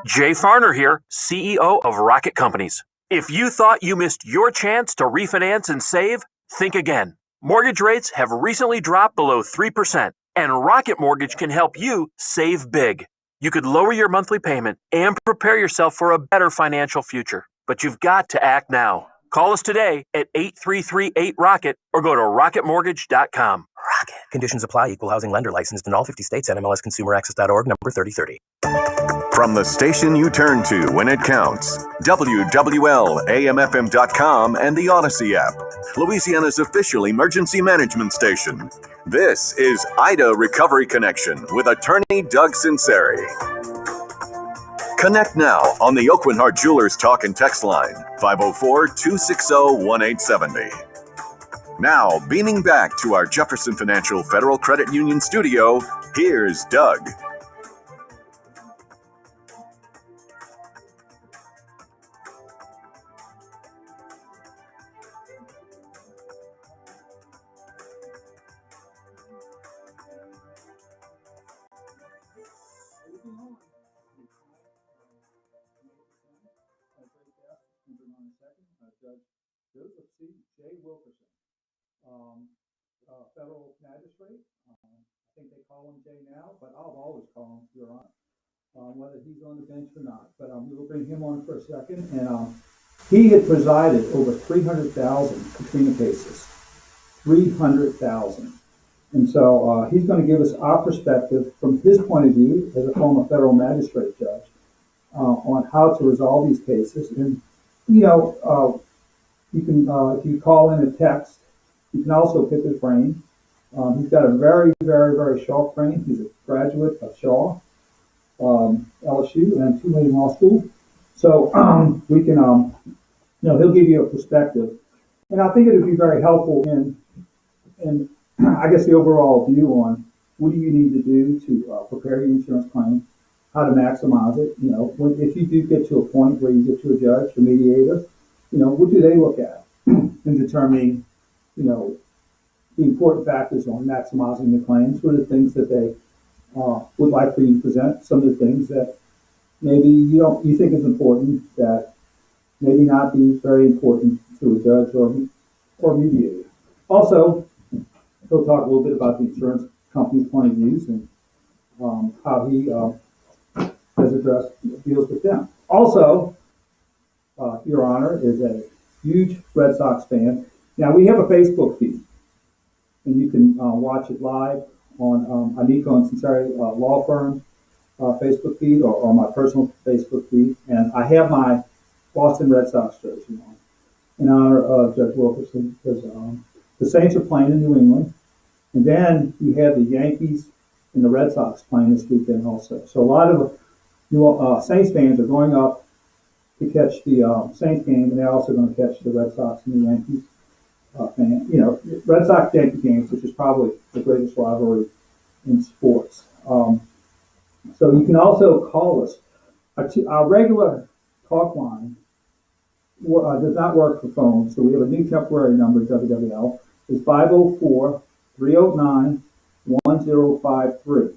Jay Farner here, CEO of Rocket Companies. If you thought you missed your chance to refinance and save, think again. Mortgage rates have recently dropped below 3%, and Rocket Mortgage can help you save big. You could lower your monthly payment and prepare yourself for a better financial future. But you've got to act now. Call us today at 833-8-ROCKET or go to rocketmortgage.com. Rocket. Conditions apply. Equal housing lender licensed in all 50 states. NMLSconsumeraccess.org number 3030. From the station you turn to when it counts, WWL, AMFM.com, and the Odyssey app, Louisiana's official emergency management station. This is Ida Recovery Connection with attorney Doug Sunseri. Connect now on the Oakland Heart Jewelers Talk and Text line, 504-260-1870. Now, beaming back to our Jefferson Financial Federal Credit Union studio, here's Doug. Joseph C. J. Wilkerson, federal magistrate. I think they call him Jay now, but I'll always call him Your Honor, whether he's on the bench or not. But we will bring him on for a second. And he had presided over 300,000 Katrina cases, 300,000. And so he's going to give us our perspective from his point of view as a former federal magistrate judge on how to resolve these cases. And, you know, you can, if you call in a text, you can also pick his brain. He's got a very, very, very sharp brain. He's a graduate of Shaw, LSU, and Tulane Law School. So we can, you know, he'll give you a perspective. And I think it would be very helpful in I guess, the overall view on what do you need to do to prepare your insurance claim, how to maximize it. You know, if you do get to a point where you get to a judge, a mediator, you know, what do they look at in determining, you know, the important factors on maximizing the claims? What are the things that they would like for you to present? Some of the things that maybe you think is important that maybe not be very important to a judge or mediator. Also, he'll talk a little bit about the insurance company's point of views and how he has addressed deals with them. Also, Your Honor is a huge Red Sox fan. Now, we have a Facebook feed, and you can watch it live on Anico and Sunseri Law Firm Facebook feed or my personal Facebook feed. And I have my Boston Red Sox jersey on in honor of Judge Wilkerson because the Saints are playing in New England. And then you have the Yankees and the Red Sox playing this weekend also. So a lot of Saints fans are going up to catch the Saints game, and they're also going to catch the Red Sox and the Yankees fan. You know, Red Sox-Yankee games, which is probably the greatest rivalry in sports. So you can also call us. Our regular talk line does not work for phones, so we have a new temporary number, WWL. It's 504-309-1053.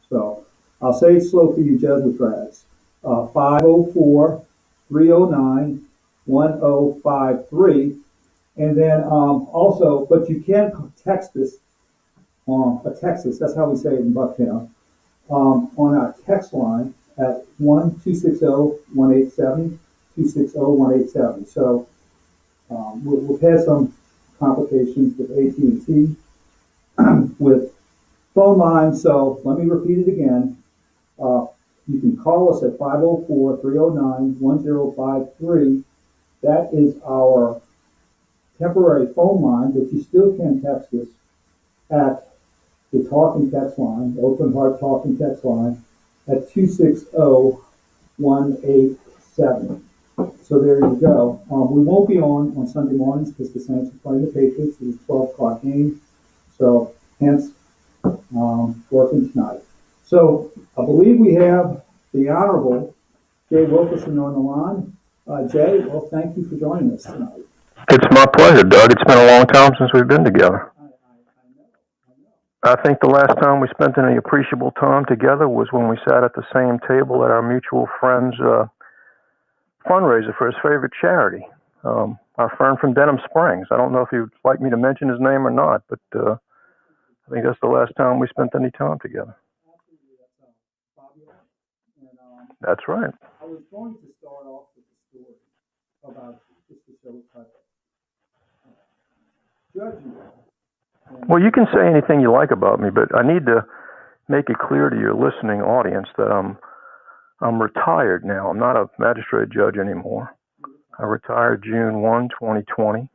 So I'll say it slow for you Jesuit grads. 504-309-1053. And then also, but you can text us that's how we say it in Bucktown, on our text line at 1-260-187, 260-187. So we've had some complications with AT&T with phone lines, so let me repeat it again. You can call us at 504-309-1053. That is our temporary phone line, but you still can text us at the talking text line, the Open Heart talking text line, at 260-187. So there you go. We won't be on Sunday mornings because the Saints are playing the Patriots. It's a 12 o'clock game. So hence, working tonight. So I believe we have the Honorable Jay Wilkerson on the line. Jay, well, thank you for joining us tonight. It's my pleasure, Doug. It's been a long time since we've been together. I know. I think the last time we spent any appreciable time together was when we sat at the same table at our mutual friend's fundraiser for his favorite charity, our friend from Denham Springs. I don't know if you'd like me to mention his name or not, but I think that's the last time we spent any time together. Absolutely, that's Fabio. And That's right. I was going to start off with a story about just to show kind of judge you. Well, you can say anything you like about me, but I need to make it clear to your listening audience that I'm retired now. I'm not a magistrate judge anymore. I retired June 1, 2020,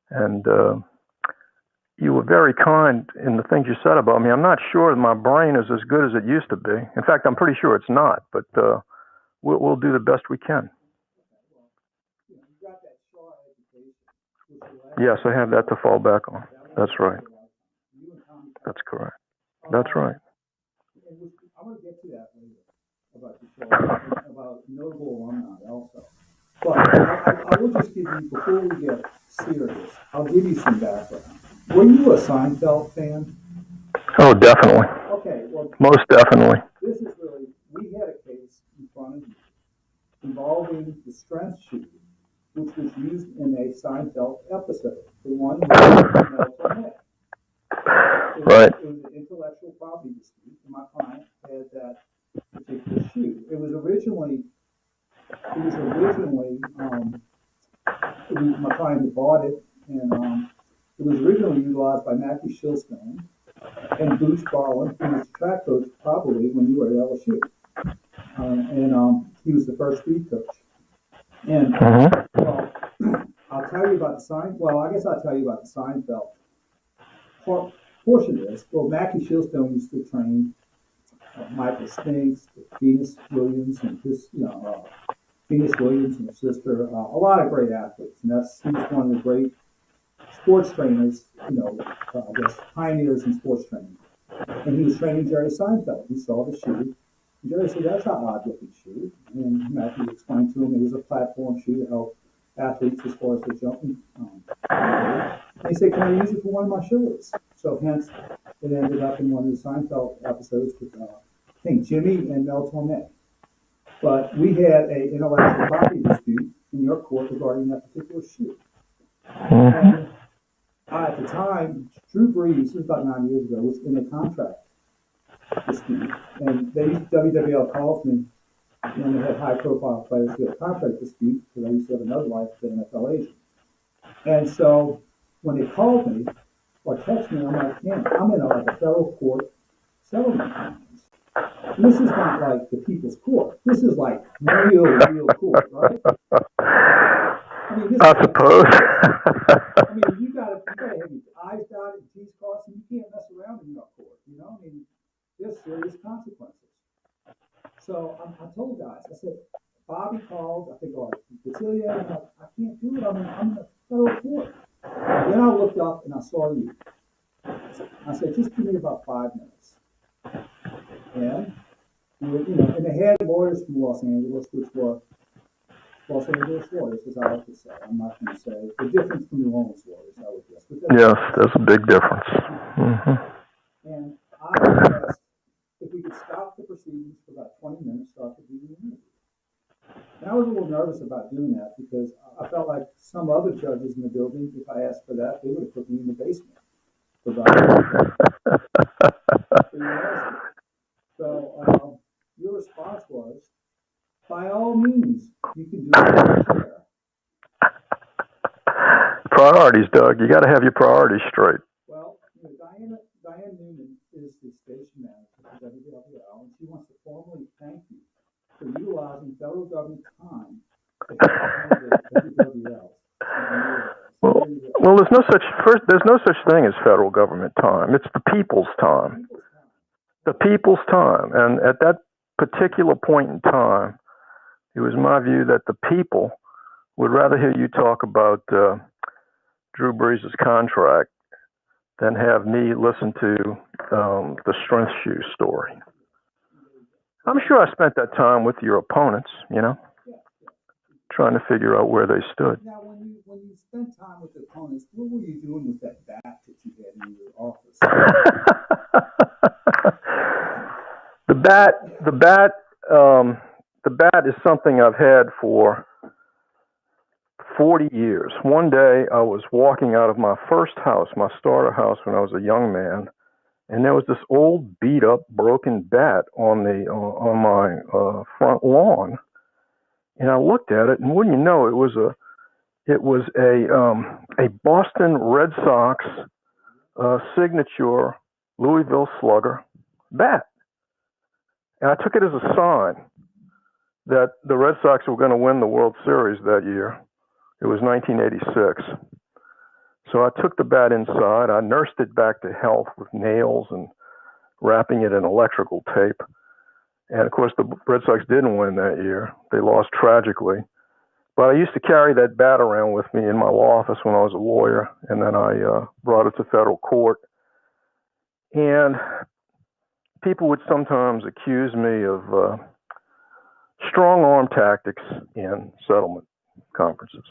and you were very kind in the things you said about me. I'm not sure that my brain is as good as it used to be. In fact, I'm pretty sure it's not, but we'll do the best we can. Yes, I have that to fall back on. That's right. That's correct. That's right. I'm going to get to that later about the show, about notable alumni also. But I will just give you, before we get serious, I'll give you some background. Were you a Seinfeld fan? Oh, definitely. Okay, well, most definitely. This is really, we had a case in front of you involving the strength shooting, which was used in a Seinfeld episode, the one with Melton Head. Right. It was an intellectual property dispute, and my client had that particular shoe. It was originally, my client bought it, and it was originally utilized by Matthew Shilstone and Boots Garland, who was the track coach probably when you were at LSU. And he was the first speed coach. And, well, I'll tell you about the Seinfeld portion of this. Well, Mackie Shilstone used to train Michael Spinks, Venus Williams, and his, Venus Williams and his sister, a lot of great athletes. And he's one of the great sports trainers, I guess pioneers in sports training. And he was training Jerry Seinfeld. He saw the shoe. And Jerry said, "That's an odd looking shoe." And Matthew explained to him it was a platform shoe to help athletes as far as the jumping. And he said, "Can I use it for one of my shows?" So hence, it ended up in one of the Seinfeld episodes with, I think, Jimmy and Mel Torme. But we had an intellectual property dispute in your court regarding that particular shoe. And at the time, Drew Brees, this was about 9 years ago, was in a contract dispute. And WWL called me when they had high-profile players who had a contract dispute, because I used to have another life as an NFL agent. And so when they called me or texted me, I'm like, man, I'm in a federal court settlement conference. And this is not like the people's court. This is like real court, right? I suppose. You gotta have your I's dotted and T's crossed, and you can't mess around in your court. There's serious consequences. So I told guys, I said, Bobby called, I think, Cecilia, and I can't do it. I'm in a federal court. Then I looked up and I saw you. I said, just give me about 5 minutes. And and they had lawyers from Los Angeles, which were Los Angeles lawyers, as I like to say. I'm not going to say the difference from New Orleans lawyers, I would guess. Yes, there's a big difference. And I asked if we could stop the proceedings for about 20 minutes so I could do the interview. And I was a little nervous about doing that because I felt like some other judges in the building, if I asked for that, they would have put me in the basement. So your response was, by all means, you can do it in your chair. Priorities, Doug. You got to have your priorities straight. Well, Diane Newman is the station manager for WWL, and she wants to formally thank you for utilizing federal government time to help WWL. Well, there's no such thing as federal government time. It's the people's time. The people's time. And at that particular point in time, it was my view that the people would rather hear you talk about Drew Brees' contract than have me listen to the strength shoe story. I'm sure I spent that time with your opponents, trying to figure out where they stood. Now, when you spent time with the opponents, what were you doing with that bat that you had in your office? The bat is something I've had for 40 years. One day I was walking out of my first house, my starter house when I was a young man, and there was this old beat up broken bat on my front lawn. And I looked at it, and wouldn't you know, it was a Boston Red Sox signature Louisville Slugger bat. And I took it as a sign that the Red Sox were going to win the World Series that year. It was 1986. So I took the bat inside. I nursed it back to health with nails and wrapping it in electrical tape. And of course, the Red Sox didn't win that year. They lost tragically. But I used to carry that bat around with me in my law office when I was a lawyer, and then I brought it to federal court. And people would sometimes accuse me of strong arm tactics in settlement conferences.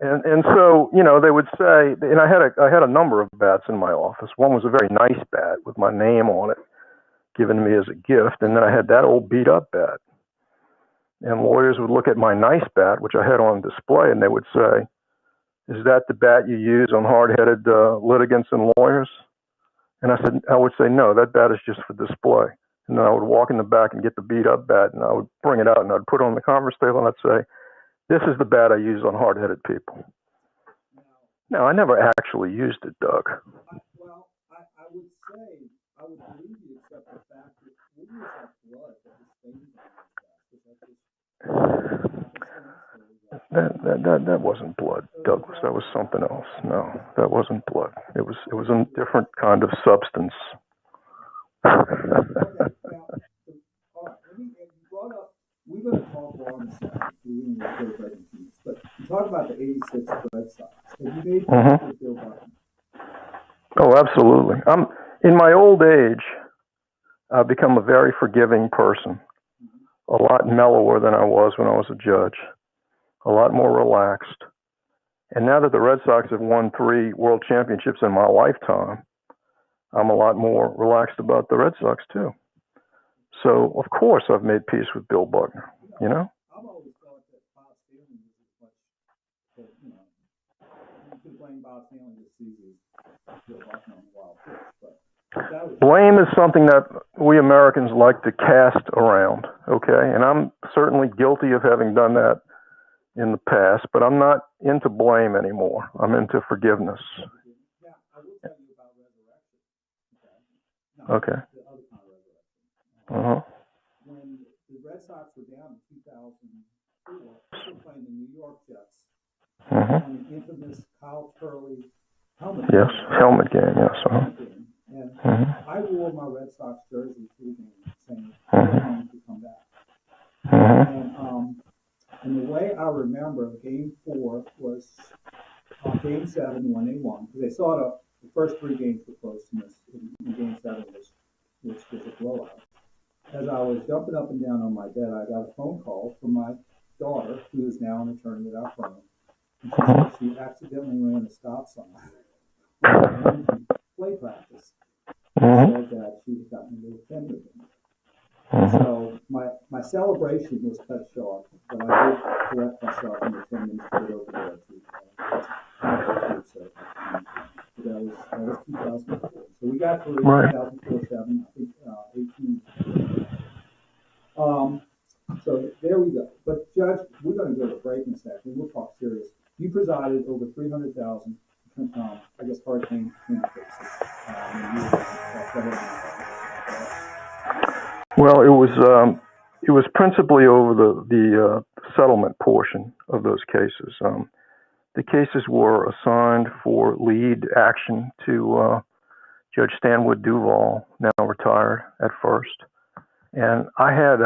And so, you know, they would say, and I had a number of bats in my office. One was a very nice bat with my name on it, given to me as a gift. And then I had that old beat up bat. And lawyers would look at my nice bat, which I had on display, and they would say, "Is that the bat you use on hard-headed litigants and lawyers?" And I would say, "No, that bat is just for display." And then I would walk in the back and get the beat up bat, and I would bring it out and I'd put it on the conference table, and I'd say, "This is the bat I use on hard-headed people." Now, I never actually used it, Doug. Well, I would say, I would believe you, except the fact that we use that blood that was stained on That wasn't blood, Douglas. That was something else. No, that wasn't blood. It was a different kind of substance. Okay, now, all right, you brought up, we're going to talk more in a second, we're going to go breaking teams, but you talk about the 86 Red Sox. Have you made peace with Bill Buckner? Oh, absolutely. In my old age, I've become a very forgiving person, a lot mellower than I was when I was a judge, a lot more relaxed. And now that the Red Sox have won 3 world championships in my lifetime, I'm a lot more relaxed about the Red Sox too. So, of course, I've made peace with Bill Buckner, you know? I've always thought that Bob Stanley was as much, that, you know, you can blame Bob Stanley this season as Bill Buckner on the wild pitch, but that was... Blame is something that we Americans like to cast around, okay? And I'm certainly guilty of having done that in the past, but I'm not into blame anymore. I'm into forgiveness. Yeah, I will tell you about resurrection. Okay. The other kind of resurrection. When the Red Sox were down in 2004, they were playing the New York Jets on the infamous Kyle Turley helmet game. Yes, helmet game, yes. And I wore my Red Sox jersey to the game saying, to come back. And the way I remember Game 4 was Game 7 when they won, because they saw the first 3 games were close, and Game 7 which was a blowout. As I was jumping up and down on my bed, I got a phone call from my daughter, who is now an attorney at our firm. And she said she accidentally ran a stop sign on play practice. Said that she had gotten a little fender bender. So my celebration was cut short, but I did correct myself in the 10 minutes to get over there to that was 2004. So we got through 2004, 7, I think 18. So there we go. But Judge, we're going to go to break in a second. We'll talk serious. You presided over 300,000, I guess, hurricane cases. Well, it was principally over the settlement portion of those cases. The cases were assigned for lead action to Judge Stanwood Duval, now retired at first. And I had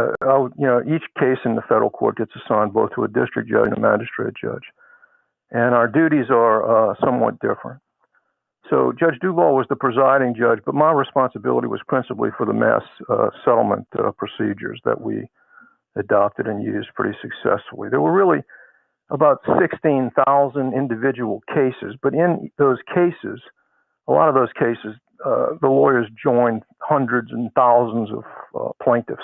each case in the federal court gets assigned both to a district judge and a magistrate judge. And our duties are somewhat different. So Judge Duval was the presiding judge, but my responsibility was principally for the mass settlement procedures that we adopted and used pretty successfully. There were really about 16,000 individual cases, but in those cases, a lot of those cases, the lawyers joined hundreds and thousands of plaintiffs.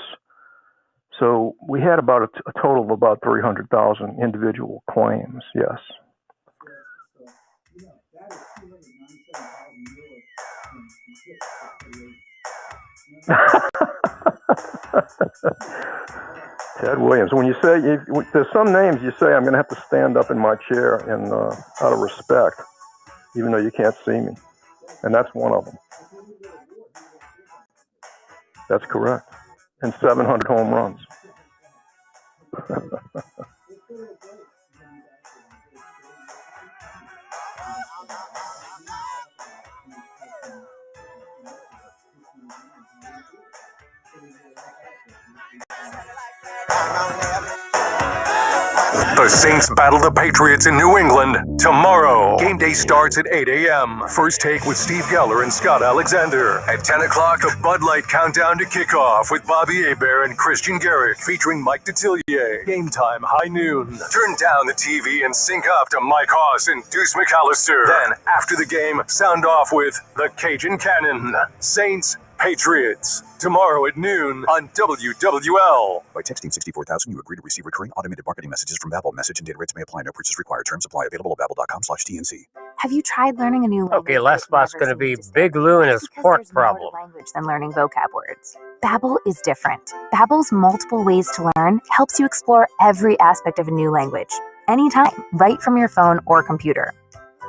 So we had about a total of about 300,000 individual claims, yes. Ted Williams. When you say, there's some names you say, I'm going to have to stand up in my chair and out of respect, even though you can't see me. And that's one of them. That's correct. And 700 home runs. The Saints battle the Patriots in New England tomorrow. Game day starts at 8 a.m. First take with Steve Geller and Scott Alexander. At 10 o'clock, the Bud Light countdown to kickoff with Bobby Hebert and Christian Garrick featuring Mike Detillier. Game time, high noon. Turn down the TV and sync up to Mike Hoss and Deuce McAllister. Then, after the game, sound off with the Cajun Cannon. Saints, Patriots. Tomorrow at noon on WWL. By texting 64,000, you agree to receive recurring automated marketing messages from Babbel. Message and data rates may apply. No purchase required. Terms apply. Available at babbel.com/TNC. Have you tried learning a new language? Okay, last spot's going to be Big Lou and his pork problem. Language than learning vocab words. Babbel is different. Babbel's multiple ways to learn helps you explore every aspect of a new language, anytime, right from your phone or computer.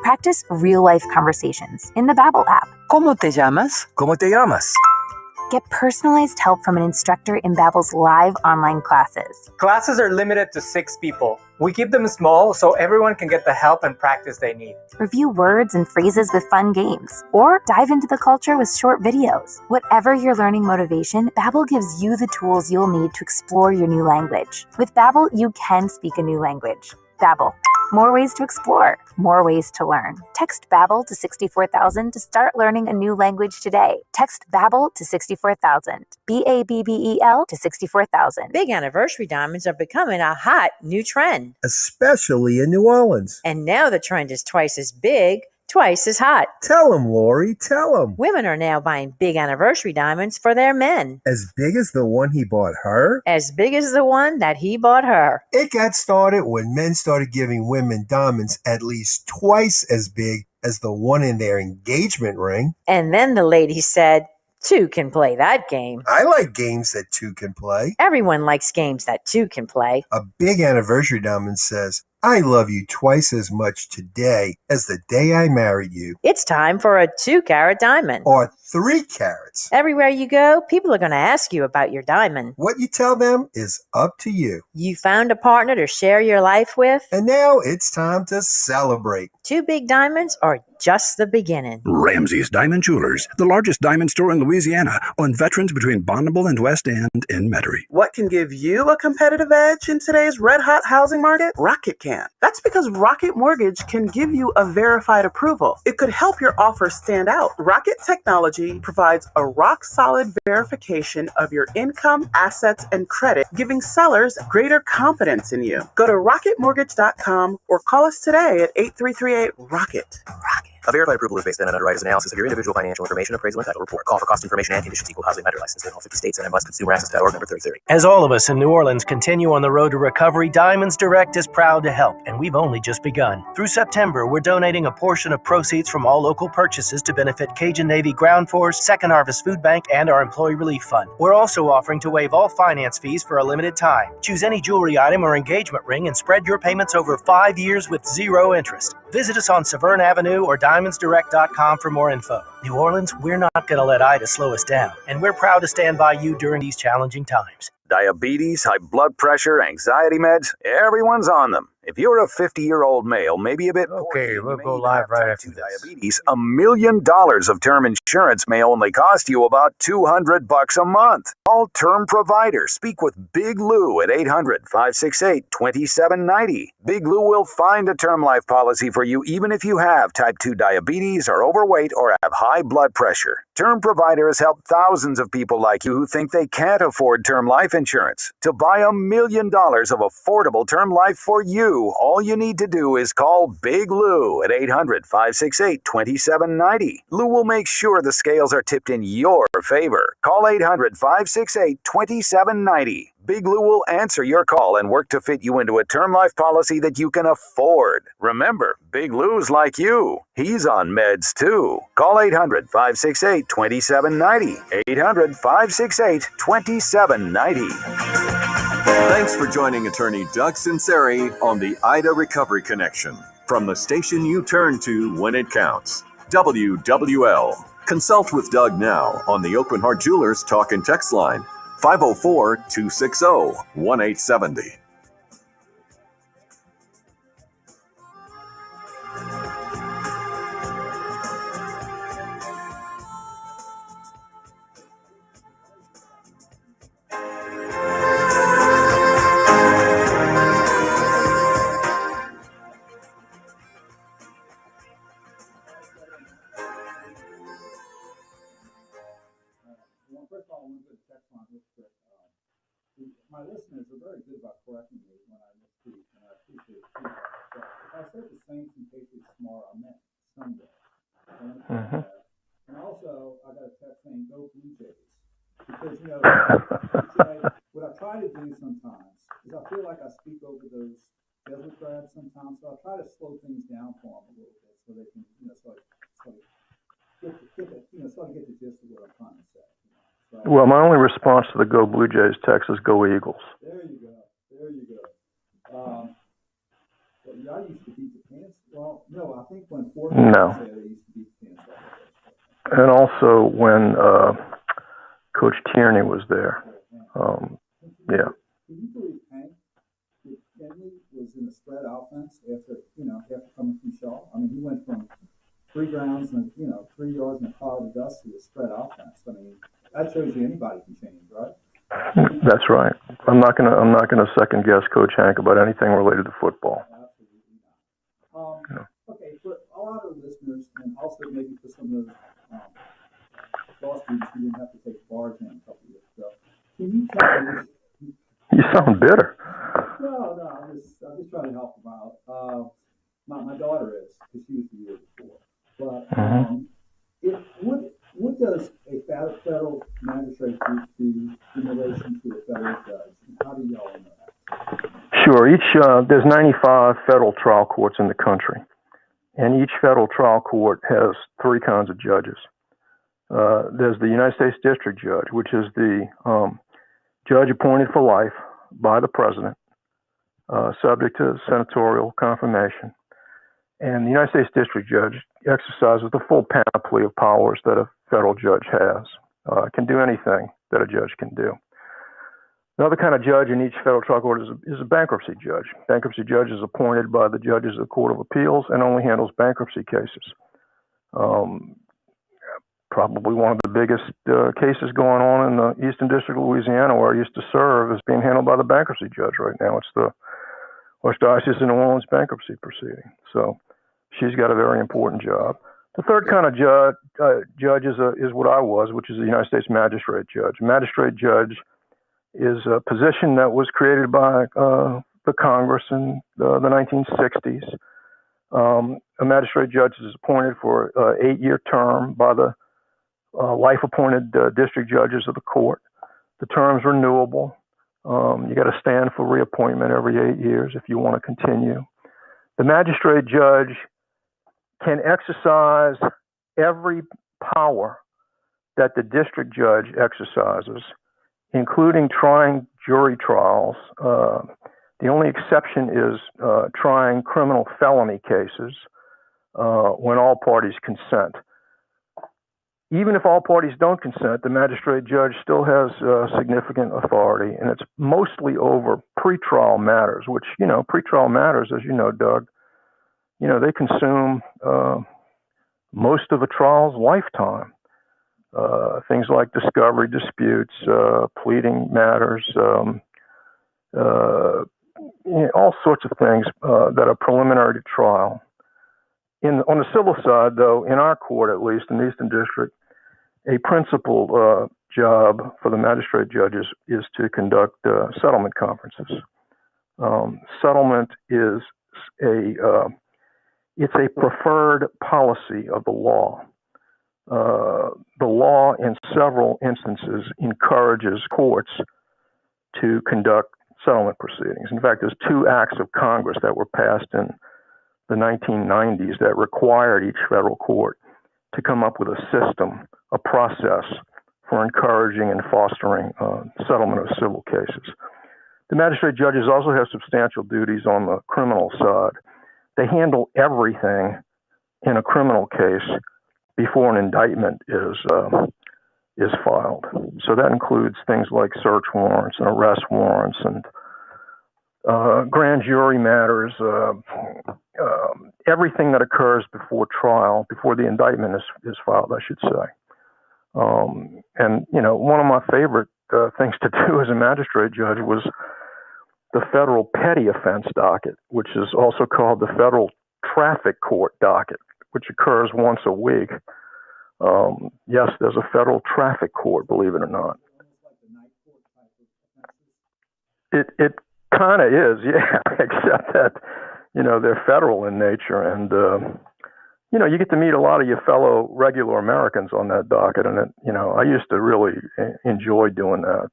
Practice real-life conversations in the Babbel app. ¿Cómo te llamas? ¿Cómo te llamas? Get personalized help from an instructor in Babbel's live online classes. Classes are limited to 6 people. We keep them small so everyone can get the help and practice they need. Review words and phrases with fun games, or dive into the culture with short videos. Whatever your learning motivation, Babbel gives you the tools you'll need to explore your new language. With Babbel, you can speak a new language. Babbel. More ways to explore, more ways to learn. Text Babbel to 64,000 to start learning a new language today. Text Babbel to 64,000. BABBEL to 64,000. Big anniversary diamonds are becoming a hot new trend. Especially in New Orleans. And now the trend is twice as big, twice as hot. Tell them, Lori, tell them. Women are now buying big anniversary diamonds for their men. As big as the one he bought her? As big as the one that he bought her. It got started when men started giving women diamonds at least twice as big as the one in their engagement ring. And then the lady said, 2 can play that game. I like games that 2 can play. Everyone likes games that 2 can play. A big anniversary diamond says, I love you twice as much today as the day I married you. It's time for a 2-carat diamond. Or 3 carats. Everywhere you go, people are going to ask you about your diamond. What you tell them is up to you. You found a partner to share your life with. And now it's time to celebrate. 2 big diamonds are just the beginning. Ramsey's Diamond Jewelers, the largest diamond store in Louisiana, on Veterans between Bonneville and West End in Metairie. What can give you a competitive edge in today's red-hot housing market? Rocket can. That's because Rocket Mortgage can give you a verified approval. It could help your offer stand out. Rocket Technology provides a rock-solid verification of your income, assets, and credit, giving sellers greater confidence in you. Go to rocketmortgage.com or call us today at 8338-ROCKET. A verified approval is based on an underwriter's analysis of your individual financial information, appraisal, and title report. Call for cost information and conditions. Equal housing lender license in all 50 states and MLS ConsumerAccess.org number 3030. As all of us in New Orleans continue on the road to recovery, Diamonds Direct is proud to help, and we've only just begun. Through September, we're donating a portion of proceeds from all local purchases to benefit Cajun Navy Ground Force, Second Harvest Food Bank, and our Employee Relief Fund. We're also offering to waive all finance fees for a limited time. Choose any jewelry item or engagement ring and spread your payments over 5 years with 0 interest. Visit us on Severn Avenue or DiamondsDirect.com for more info. New Orleans, we're not going to let Ida slow us down, and we're proud to stand by you during these challenging times. Diabetes, high blood pressure, anxiety meds, everyone's on them. If you're a 50-year-old male, maybe a bit okay, we'll go live right after this. Diabetes, $1 million of term insurance may only cost you about $200 a month. All term providers. Speak with Big Lou at 800-568-2790. Big Lou will find a term life policy for you even if you have type 2 diabetes, are overweight, or have high high blood pressure. Term Provider has helped thousands of people like you who think they can't afford term life insurance. To buy $1 million of affordable term life for you, all you need to do is call Big Lou at 800-568-2790. Lou will make sure the scales are tipped in your favor. Call 800-568-2790. Big Lou will answer your call and work to fit you into a term life policy that you can afford. Remember, Big Lou's like you. He's on meds too. Call 800-568-2790. 800-568-2790. Thanks for joining attorney Doug Sunseri on the Ida Recovery Connection, from the station you turn to when it counts, WWL. Consult with Doug now on the Open Heart Jewelers talk and text line, 504-260-1870. First of all, I want to go to text line real quick. My listeners are very good about correcting me when I misspeak, and I appreciate feedback. But if I said the Saints and Patriots tomorrow, I meant Sunday. And also, I got a text saying, "Go Blue Jays," because what I try to do sometimes is I feel like I speak over those desert grads sometimes, so I try to slow things down for them a little bit so they can, sort of get the gist of what I'm trying to say. Well, my only response to the Go Blue Jays text is Go Eagles. There you go. But I used to beat the pants. Well, no, I think when Ford said they used to beat the pants off. And also when Coach Tierney was there. Yeah. Can you believe Hank Kenley was in a spread offense after coming from Shaw? I mean, he went from 3 grounds and 3 yards and a cloud of dust to a spread offense. I mean, that shows you anybody can change, right? That's right. I'm not gonna second guess Coach Hank about anything related to football. Absolutely not. Okay, for a lot of listeners, and also maybe for some of the law students who didn't have to take bar exam a couple years ago, can you tell me? You sound bitter. No, I'm just trying to help them out. My daughter is, because she was the year before. But what does a federal magistrate do in relation to a federal judge? And how do y'all know that? Sure. There's 95 federal trial courts in the country, and each federal trial court has 3 kinds of judges. There's the United States District Judge, which is the judge appointed for life by the president, subject to senatorial confirmation. And the United States District Judge exercises the full panoply of powers that a federal judge has. Can do anything that a judge can do. Another kind of judge in each federal trial court is a bankruptcy judge. Bankruptcy judge is appointed by the judges of the Court of Appeals and only handles bankruptcy cases. Probably one of the biggest cases going on in the Eastern District of Louisiana, where I used to serve, is being handled by the bankruptcy judge right now. It's the Archdiocese of New Orleans bankruptcy proceeding. So she's got a very important job. The third kind of judge is what I was, which is the United States Magistrate Judge. Magistrate Judge is a position that was created by the Congress in the 1960s. A magistrate judge is appointed for an 8-year term by the life-appointed district judges of the court. The term's renewable. You got to stand for reappointment every 8 years if you want to continue. The magistrate judge can exercise every power that the district judge exercises, including trying jury trials. The only exception is trying criminal felony cases when all parties consent. Even if all parties don't consent, the magistrate judge still has significant authority, and it's mostly over pretrial matters, which, pretrial matters, as you know, Doug, they consume most of a trial's lifetime. Things like discovery disputes, pleading matters, all sorts of things that are preliminary to trial. On the civil side, though, in our court, at least in the Eastern District, a principal job for the magistrate judges is to conduct settlement conferences. Settlement is it's a preferred policy of the law. The law, in several instances, encourages courts to conduct settlement proceedings. In fact, there's 2 acts of Congress that were passed in the 1990s that required each federal court to come up with a system, a process for encouraging and fostering settlement of civil cases. The magistrate judges also have substantial duties on the criminal side. They handle everything in a criminal case before an indictment is filed. So that includes things like search warrants and arrest warrants and grand jury matters, everything that occurs before trial, before the indictment is filed, I should say. And, you know, one of my favorite things to do as a magistrate judge was the federal petty offense docket, which is also called the federal traffic court docket, which occurs once a week. Yes, there's a federal traffic court, believe it or not. It kind of is, yeah, except that, you know, they're federal in nature. And, you know, you get to meet a lot of your fellow regular Americans on that docket. And, you know, I used to really enjoy doing that.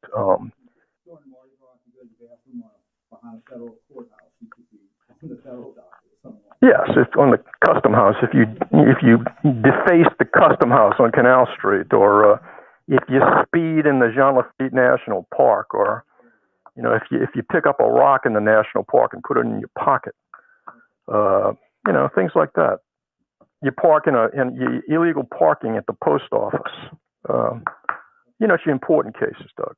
Yes, if on the Custom House, if you deface the Custom House on Canal Street, or if you speed in the Jean Lafitte National Park, or you know, if you pick up a rock in the national park and put it in your pocket, you know, things like that. You park in illegal parking at the post office. You know, it's your important cases, Doug.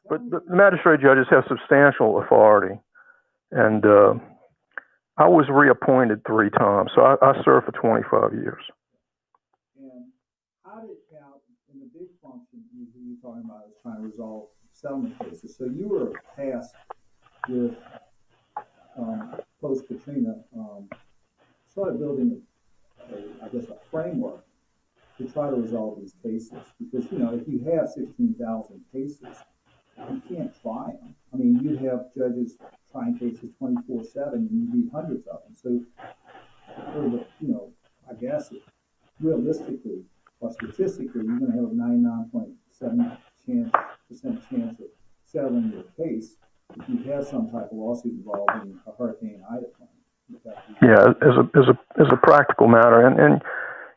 But the magistrate judges have substantial authority, and I was reappointed 3 times, so I served for 25 years. And how did now in the big function you're talking about is trying to resolve settlement cases? So you were tasked with post Katrina, started building a framework to try to resolve these cases, because you know if you have 16,000 cases, you can't try them. I mean, you have judges trying cases 24/7, and you need hundreds of them. So, you know, I guess realistically or statistically, you're going to have a 99.7% chance of settling your case if you have some type of lawsuit involving a Hurricane Ida claim. Yeah, as a practical matter, and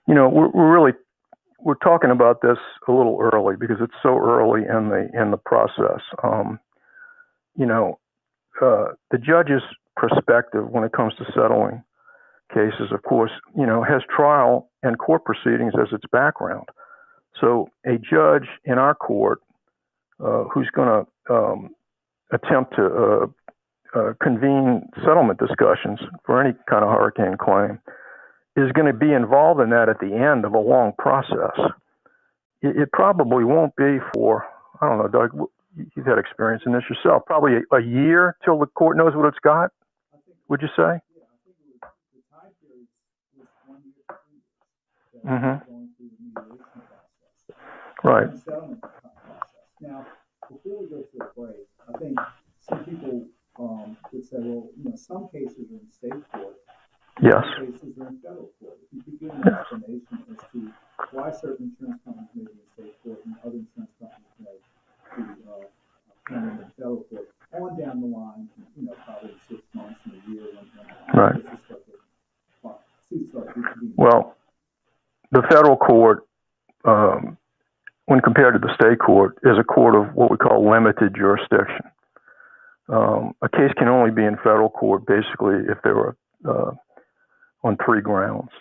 you know, we're talking about this a little early because it's so early in the process. You know, the judge's perspective when it comes to settling cases, of course, you know, has trial and court proceedings as its background. So a judge in our court who's going to attempt to convene settlement discussions for any kind of hurricane claim is going to be involved in that at the end of a long process. It probably won't be for, I don't know, Doug, you've had experience in this yourself, probably a year till the court knows what it's got, would you say? Mm-hmm. Right. Now, before we go to the break, I think some people would say, well, you know, some cases are in state court. Yes. Some cases are in federal court. If you could give an explanation as to why certain insurance companies may be in state court and other insurance companies may be in federal court, on down the line, you know, probably 6 months and a year. Right. Well, the federal court, when compared to the state court, is a court of what we call limited jurisdiction. A case can only be in federal court basically if there were on 3 grounds.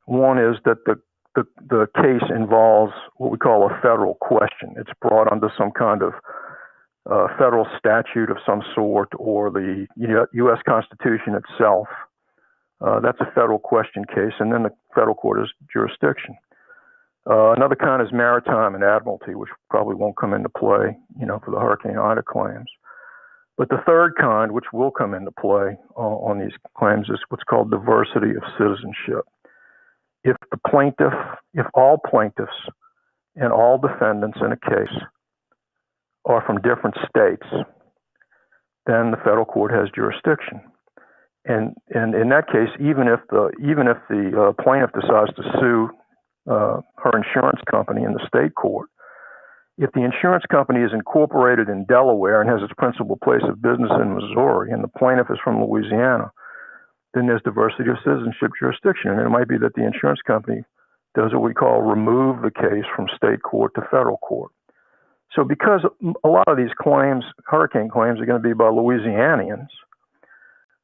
One is that the case involves what we call a federal question. It's brought under some kind of federal statute of some sort, or the U.S. Constitution itself. That's a federal question case, and then the federal court is jurisdiction. Another kind is maritime and admiralty, which probably won't come into play, you know, for the Hurricane Ida claims. But the third kind, which will come into play on these claims, is what's called diversity of citizenship. If all plaintiffs and all defendants in a case are from different states, then the federal court has jurisdiction. And in that case, even if the plaintiff decides to sue her insurance company in the state court, if the insurance company is incorporated in Delaware and has its principal place of business in Missouri, and the plaintiff is from Louisiana, then there's diversity of citizenship jurisdiction. And it might be that the insurance company does what we call remove the case from state court to federal court. So because a lot of these claims, hurricane claims, are going to be by Louisianians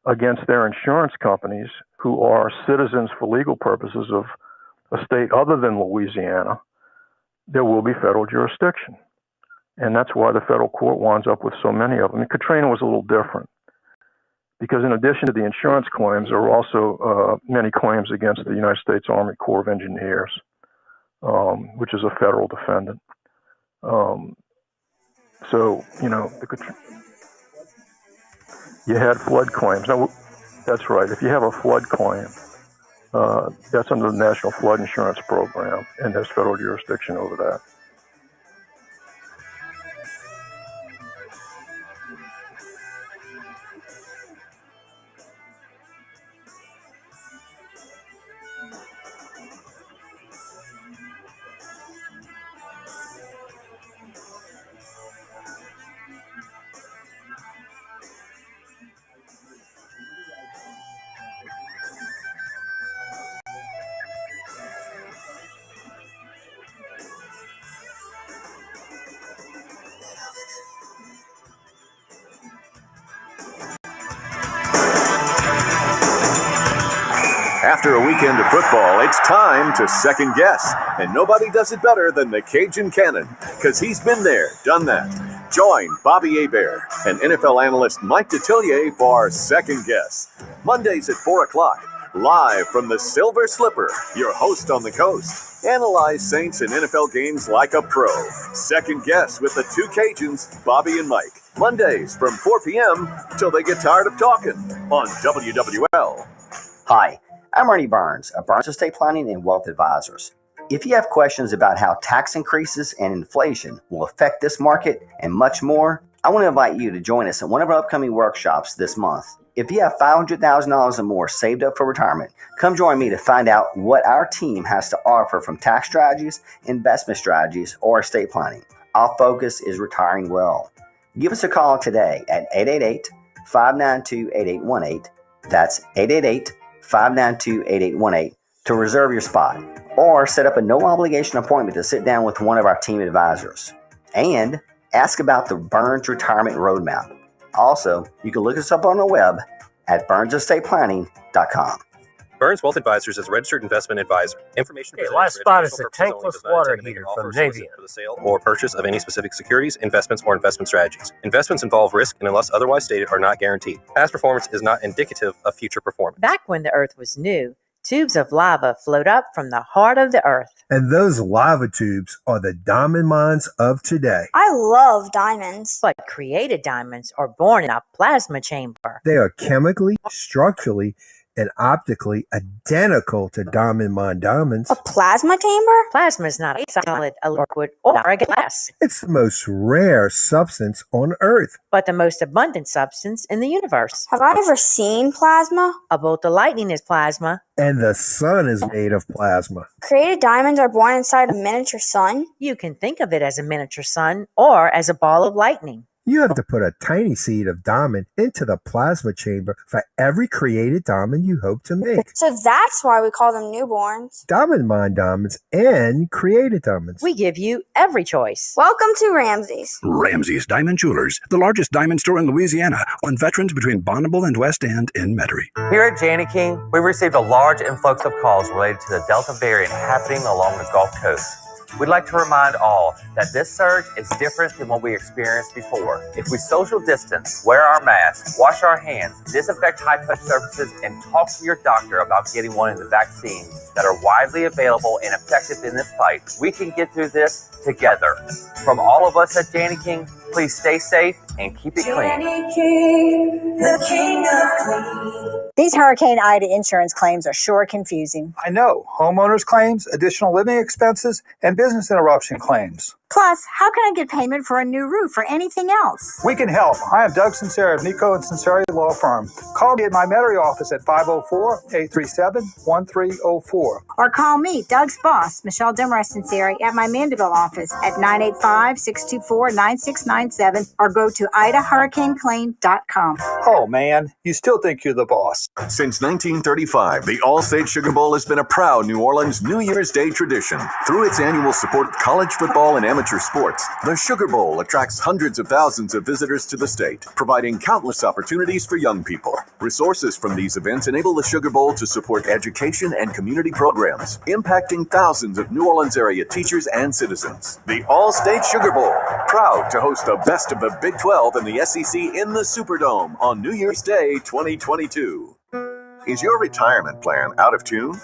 against their insurance companies who are citizens for legal purposes of a state other than Louisiana, there will be federal jurisdiction. And that's why the federal court winds up with so many of them. And Katrina was a little different because in addition to the insurance claims, there were also many claims against the United States Army Corps of Engineers, which is a federal defendant. So, you had flood claims. Now, that's right. If you have a flood claim, that's under the National Flood Insurance Program, and there's federal jurisdiction over that. After a weekend of football, it's time to second guess. And nobody does it better than the Cajun Cannon, because he's been there, done that. Join Bobby Hebert and NFL analyst Mike Detillier for Second Guess. Mondays at 4 o'clock, live from the Silver Slipper, your host on the coast. Analyze Saints and NFL games like a pro. Second Guess with the two Cajuns, Bobby and Mike. Mondays from 4 p.m. till they get tired of talking on WWL. Hi, I'm Ernie Burns of Burns Estate Planning and Wealth Advisors. If you have questions about how tax increases and inflation will affect this market and much more, I want to invite you to join us at one of our upcoming workshops this month. If you have $500,000 or more saved up for retirement, come join me to find out what our team has to offer from tax strategies, investment strategies, or estate planning. Our focus is retiring well. Give us a call today at 888-592-8818. That's 888-592-8818 to reserve your spot, or set up a no-obligation appointment to sit down with one of our team advisors. And ask about the Burns Retirement Roadmap. Also, you can look us up on the web at burnsestatePlanning.com. Burns Wealth Advisors is a registered investment advisor. Information Okay, last spot is the tankless water heater from Navien. For the sale or purchase of any specific securities, investments, or investment strategies. Investments involve risk and, unless otherwise stated, are not guaranteed. Past performance is not indicative of future performance. Back when the earth was new, tubes of lava flowed up from the heart of the earth. And those lava tubes are the diamond mines of today. I love diamonds. But created diamonds are born in a plasma chamber. They are chemically, structurally, and optically identical to diamond mine diamonds. A plasma chamber? Plasma is not a solid, a liquid, or a gas. It's the most rare substance on Earth, but the most abundant substance in the universe. Have I ever seen plasma? A bolt of lightning is plasma. And the sun is made of plasma. Created diamonds are born inside a miniature sun? You can think of it as a miniature sun or as a ball of lightning. You have to put a tiny seed of diamond into the plasma chamber for every created diamond you hope to make. So that's why we call them newborns. Diamond mine diamonds and created diamonds. We give you every choice. Welcome to Ramsey's. Ramsey's Diamond Jewelers, the largest diamond store in Louisiana, on Veterans between Bonneville and West End in Metairie. Here at Janney King, we've received a large influx of calls related to the Delta variant happening along the Gulf Coast. We'd like to remind all that this surge is different than what we experienced before. If we social distance, wear our masks, wash our hands, disinfect high-touch surfaces, and talk to your doctor about getting one of the vaccines that are widely available and effective in this fight, we can get through this together. From all of us at Danny King, please stay safe and keep it clean. Danny King, the king of clean. These Hurricane-Ida insurance claims are sure confusing. I know. Homeowners claims, additional living expenses, and business interruption claims. Plus, how can I get payment for a new roof or anything else? We can help. I am Doug Sunseri of Nico and Sunseri Law Firm. Call me at my Metairie office at 504-837-1304. Or call me, Doug's boss, Michelle Demarest Sunseri, at my Mandeville office at 985-624-9697 or go to idahurricaneclaim.com. Oh, man. You still think you're the boss. Since 1935, the All-State Sugar Bowl has been a proud New Orleans New Year's Day tradition. Through its annual support of college football and amateur sports, the Sugar Bowl attracts hundreds of thousands of visitors to the state, providing countless opportunities for young people. Resources from these events enable the Sugar Bowl to support education and community programs, impacting thousands of New Orleans area teachers and citizens. The All-State Sugar Bowl, proud to host the best of the Big 12 and the SEC in the Superdome on New Year's Day 2022. Is your retirement plan out of tune?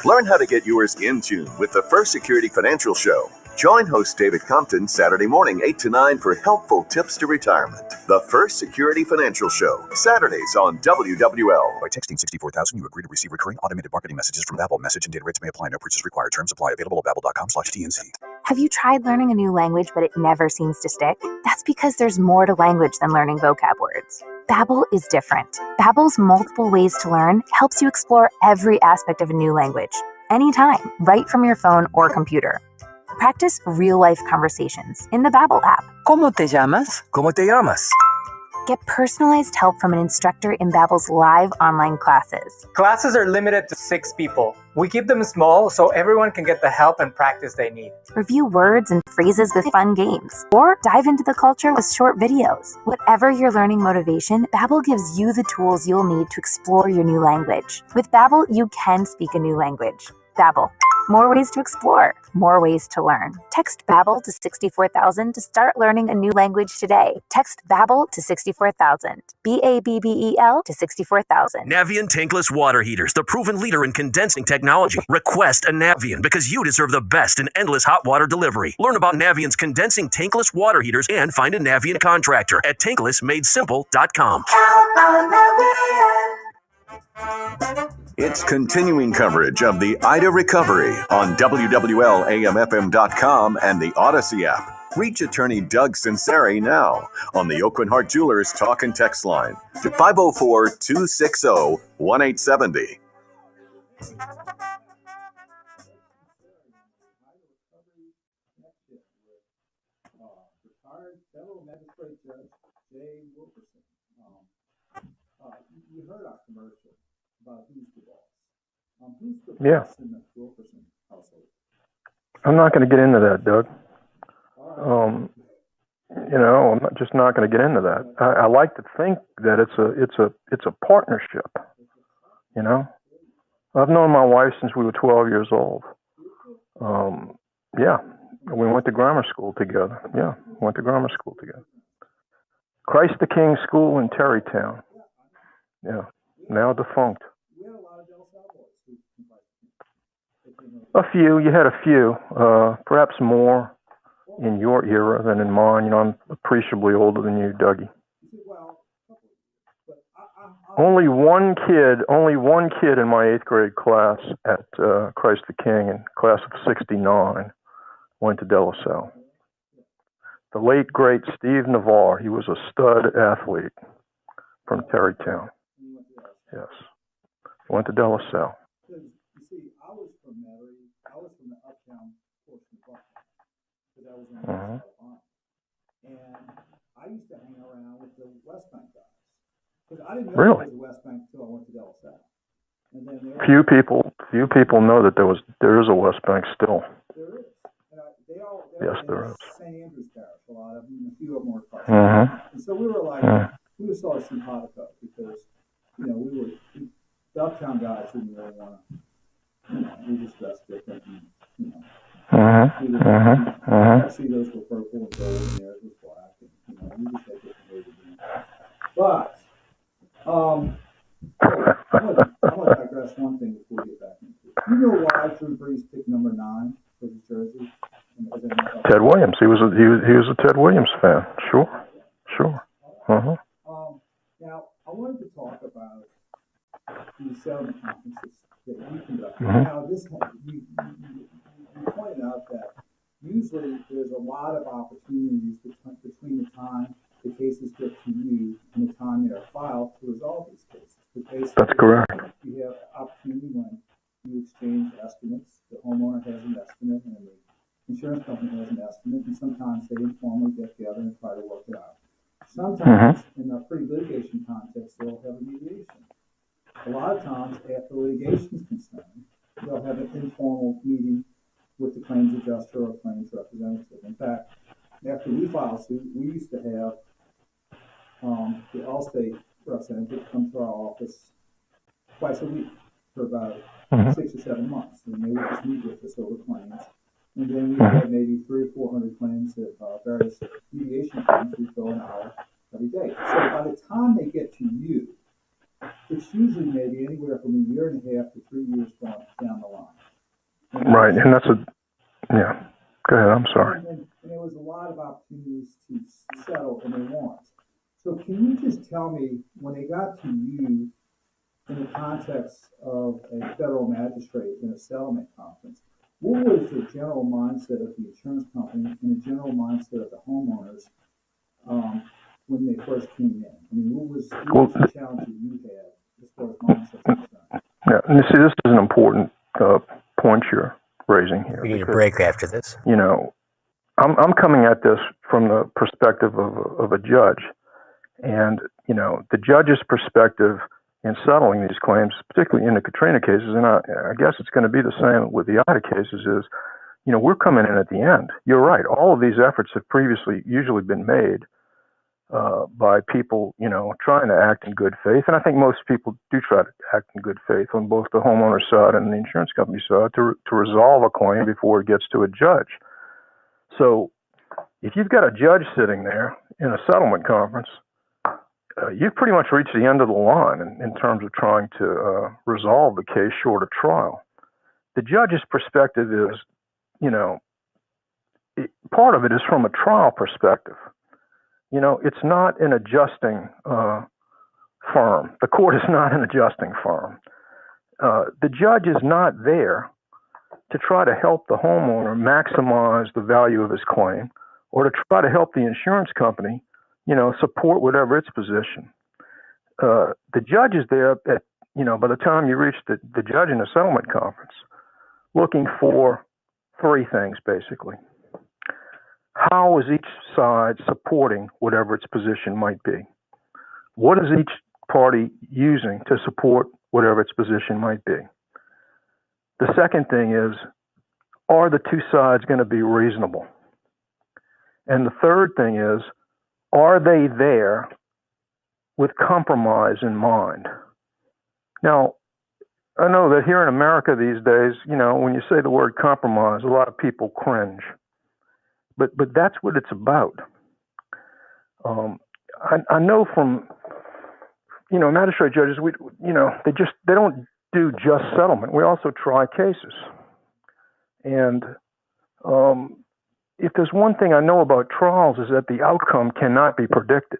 Learn how to get yours in tune with the First Security Financial Show. Join host David Compton Saturday morning 8 to 9 for helpful tips to retirement. The First Security Financial Show, Saturdays on WWL. By texting 64,000, you agree to receive recurring automated marketing messages from Babbel. Message and data rates may apply. No purchase required. Terms apply. Available at babbel.com/TNC. Have you tried learning a new language but it never seems to stick? That's because there's more to language than learning vocab words. Babbel is different. Babbel's multiple ways to learn helps you explore every aspect of a new language, anytime, right from your phone or computer. Practice real-life conversations in the Babbel app. ¿Cómo te llamas? ¿Cómo te llamas? Get personalized help from an instructor in Babbel's live online classes. Classes are limited to 6 people. We keep them small so everyone can get the help and practice they need. Review words and phrases with fun games, or dive into the culture with short videos. Whatever your learning motivation, Babbel gives you the tools you'll need to explore your new language. With Babbel, you can speak a new language. Babbel. More ways to explore, more ways to learn. Text Babbel to 64,000 to start learning a new language today. Text Babbel to 64,000. BABBEL to 64,000. Navien tankless water heaters, the proven leader in condensing technology. Request a Navien because you deserve the best in endless hot water delivery. Learn about Navien's condensing tankless water heaters and find a Navien contractor at tanklessmadesimple.com. It's continuing coverage of the Ida recovery on WWL-AMFM.com and the Odyssey app. Reach attorney Doug Sunseri now on the Oakland Heart Jewelers talk and text line to 504-260-1870. Retired federal magistrate judge Jay Wilkerson. You heard our commercial about who's the boss. Who's the boss in the Wilkerson household? I'm not going to get into that, Doug. I'm just not going to get into that. I like to think that it's a partnership. You know, I've known my wife since we were 12 years old. We went to grammar school together. Christ the King School in Terrytown. Yeah, now defunct. A few. You had a few. Perhaps more in your era than in mine. You know, I'm appreciably older than you, Dougie. Only one kid in my 8th grade class at Christ the King, in class of 69, went to De La Salle. The late, great Steve Navarre. He was a stud athlete from Terrytown. Yes. Went to De La Salle. You see, I was from Metairie. I was from the uptown portion of Buffalo. Because I was in Carolina. And I used to hang around with the West Bank guys. Because I didn't know there was a West Bank until I went to De La Salle. And then few people know that there is a West Bank still. There is. Yes, there is. St. Andrew's Parish, a lot of them, a few of them were cars. And so we were like, we were sort of simpatico because, we were the uptown guys didn't really want to, we just dressed different and, actually those were purple and gold and theirs was black and, we just had different ways of doing it. But, I'm going to digress one thing before we get back into it. You know why Drew Brees picked number 9 for his jersey as an NFL Ted Williams. He was a Ted Williams fan. Sure. Uh-huh. Now, I wanted to talk about the settlement conferences that you conduct. Mhm. Now, you pointed out that usually there's a lot of opportunities between the time the cases get to you and the time they are filed to resolve these cases. That's correct. You have opportunity when you exchange estimates. The homeowner has an estimate and the insurance company has an estimate, and sometimes they informally get together and try to work it out. Sometimes, in a pre-litigation context, they'll have a mediation. A lot of times, after litigation is concerned, they'll have an informal meeting with the claims adjuster or claims representative. In fact, after we filed suit, we used to have the Allstate representative come to our office twice a week for about 6 or 7 months, and they would just meet with us over claims. And then we had maybe 300 or 400 claims of various mediation claims. We fill an hour every day. So by the time they get to you, it's usually maybe anywhere from a year and a half to 3 years down the line. Right, and that's yeah. Go ahead, I'm sorry. And there was a lot of opportunities to settle, and they want. So can you just tell me, when they got to you in the context of a federal magistrate in a settlement conference, what was the general mindset of the insurance company and the general mindset of the homeowners when they first came in? I mean, what was the challenge that you had as far as mindset concerned? Yeah, and you see, this is an important point you're raising here. We need a break after this. You know, I'm coming at this from the perspective of a judge, and you know, the judge's perspective in settling these claims, particularly in the Katrina cases, and I guess it's going to be the same with the Ida cases, is, you know, we're coming in at the end. You're right. All of these efforts have previously usually been made by people, you know, trying to act in good faith. And I think most people do try to act in good faith on both the homeowner side and the insurance company side to resolve a claim before it gets to a judge. So if you've got a judge sitting there in a settlement conference, you've pretty much reached the end of the line in terms of trying to resolve the case short of trial. The judge's perspective is, you know, part of it is from a trial perspective. You know, it's not an adjusting firm. The court is not an adjusting firm. The judge is not there to try to help the homeowner maximize the value of his claim or to try to help the insurance company, you know, support whatever its position. The judge is there at, you know, by the time you reach the judge in a settlement conference, looking for three things, basically. How is each side supporting whatever its position might be? What is each party using to support whatever its position might be? The second thing is, are the two sides going to be reasonable? And the third thing is, are they there with compromise in mind? Now, I know that here in America these days, you know, when you say the word compromise, a lot of people cringe. But that's what it's about. I know from, you know, magistrate judges, they don't do just settlement. We also try cases. And if there's one thing I know about trials is that the outcome cannot be predicted.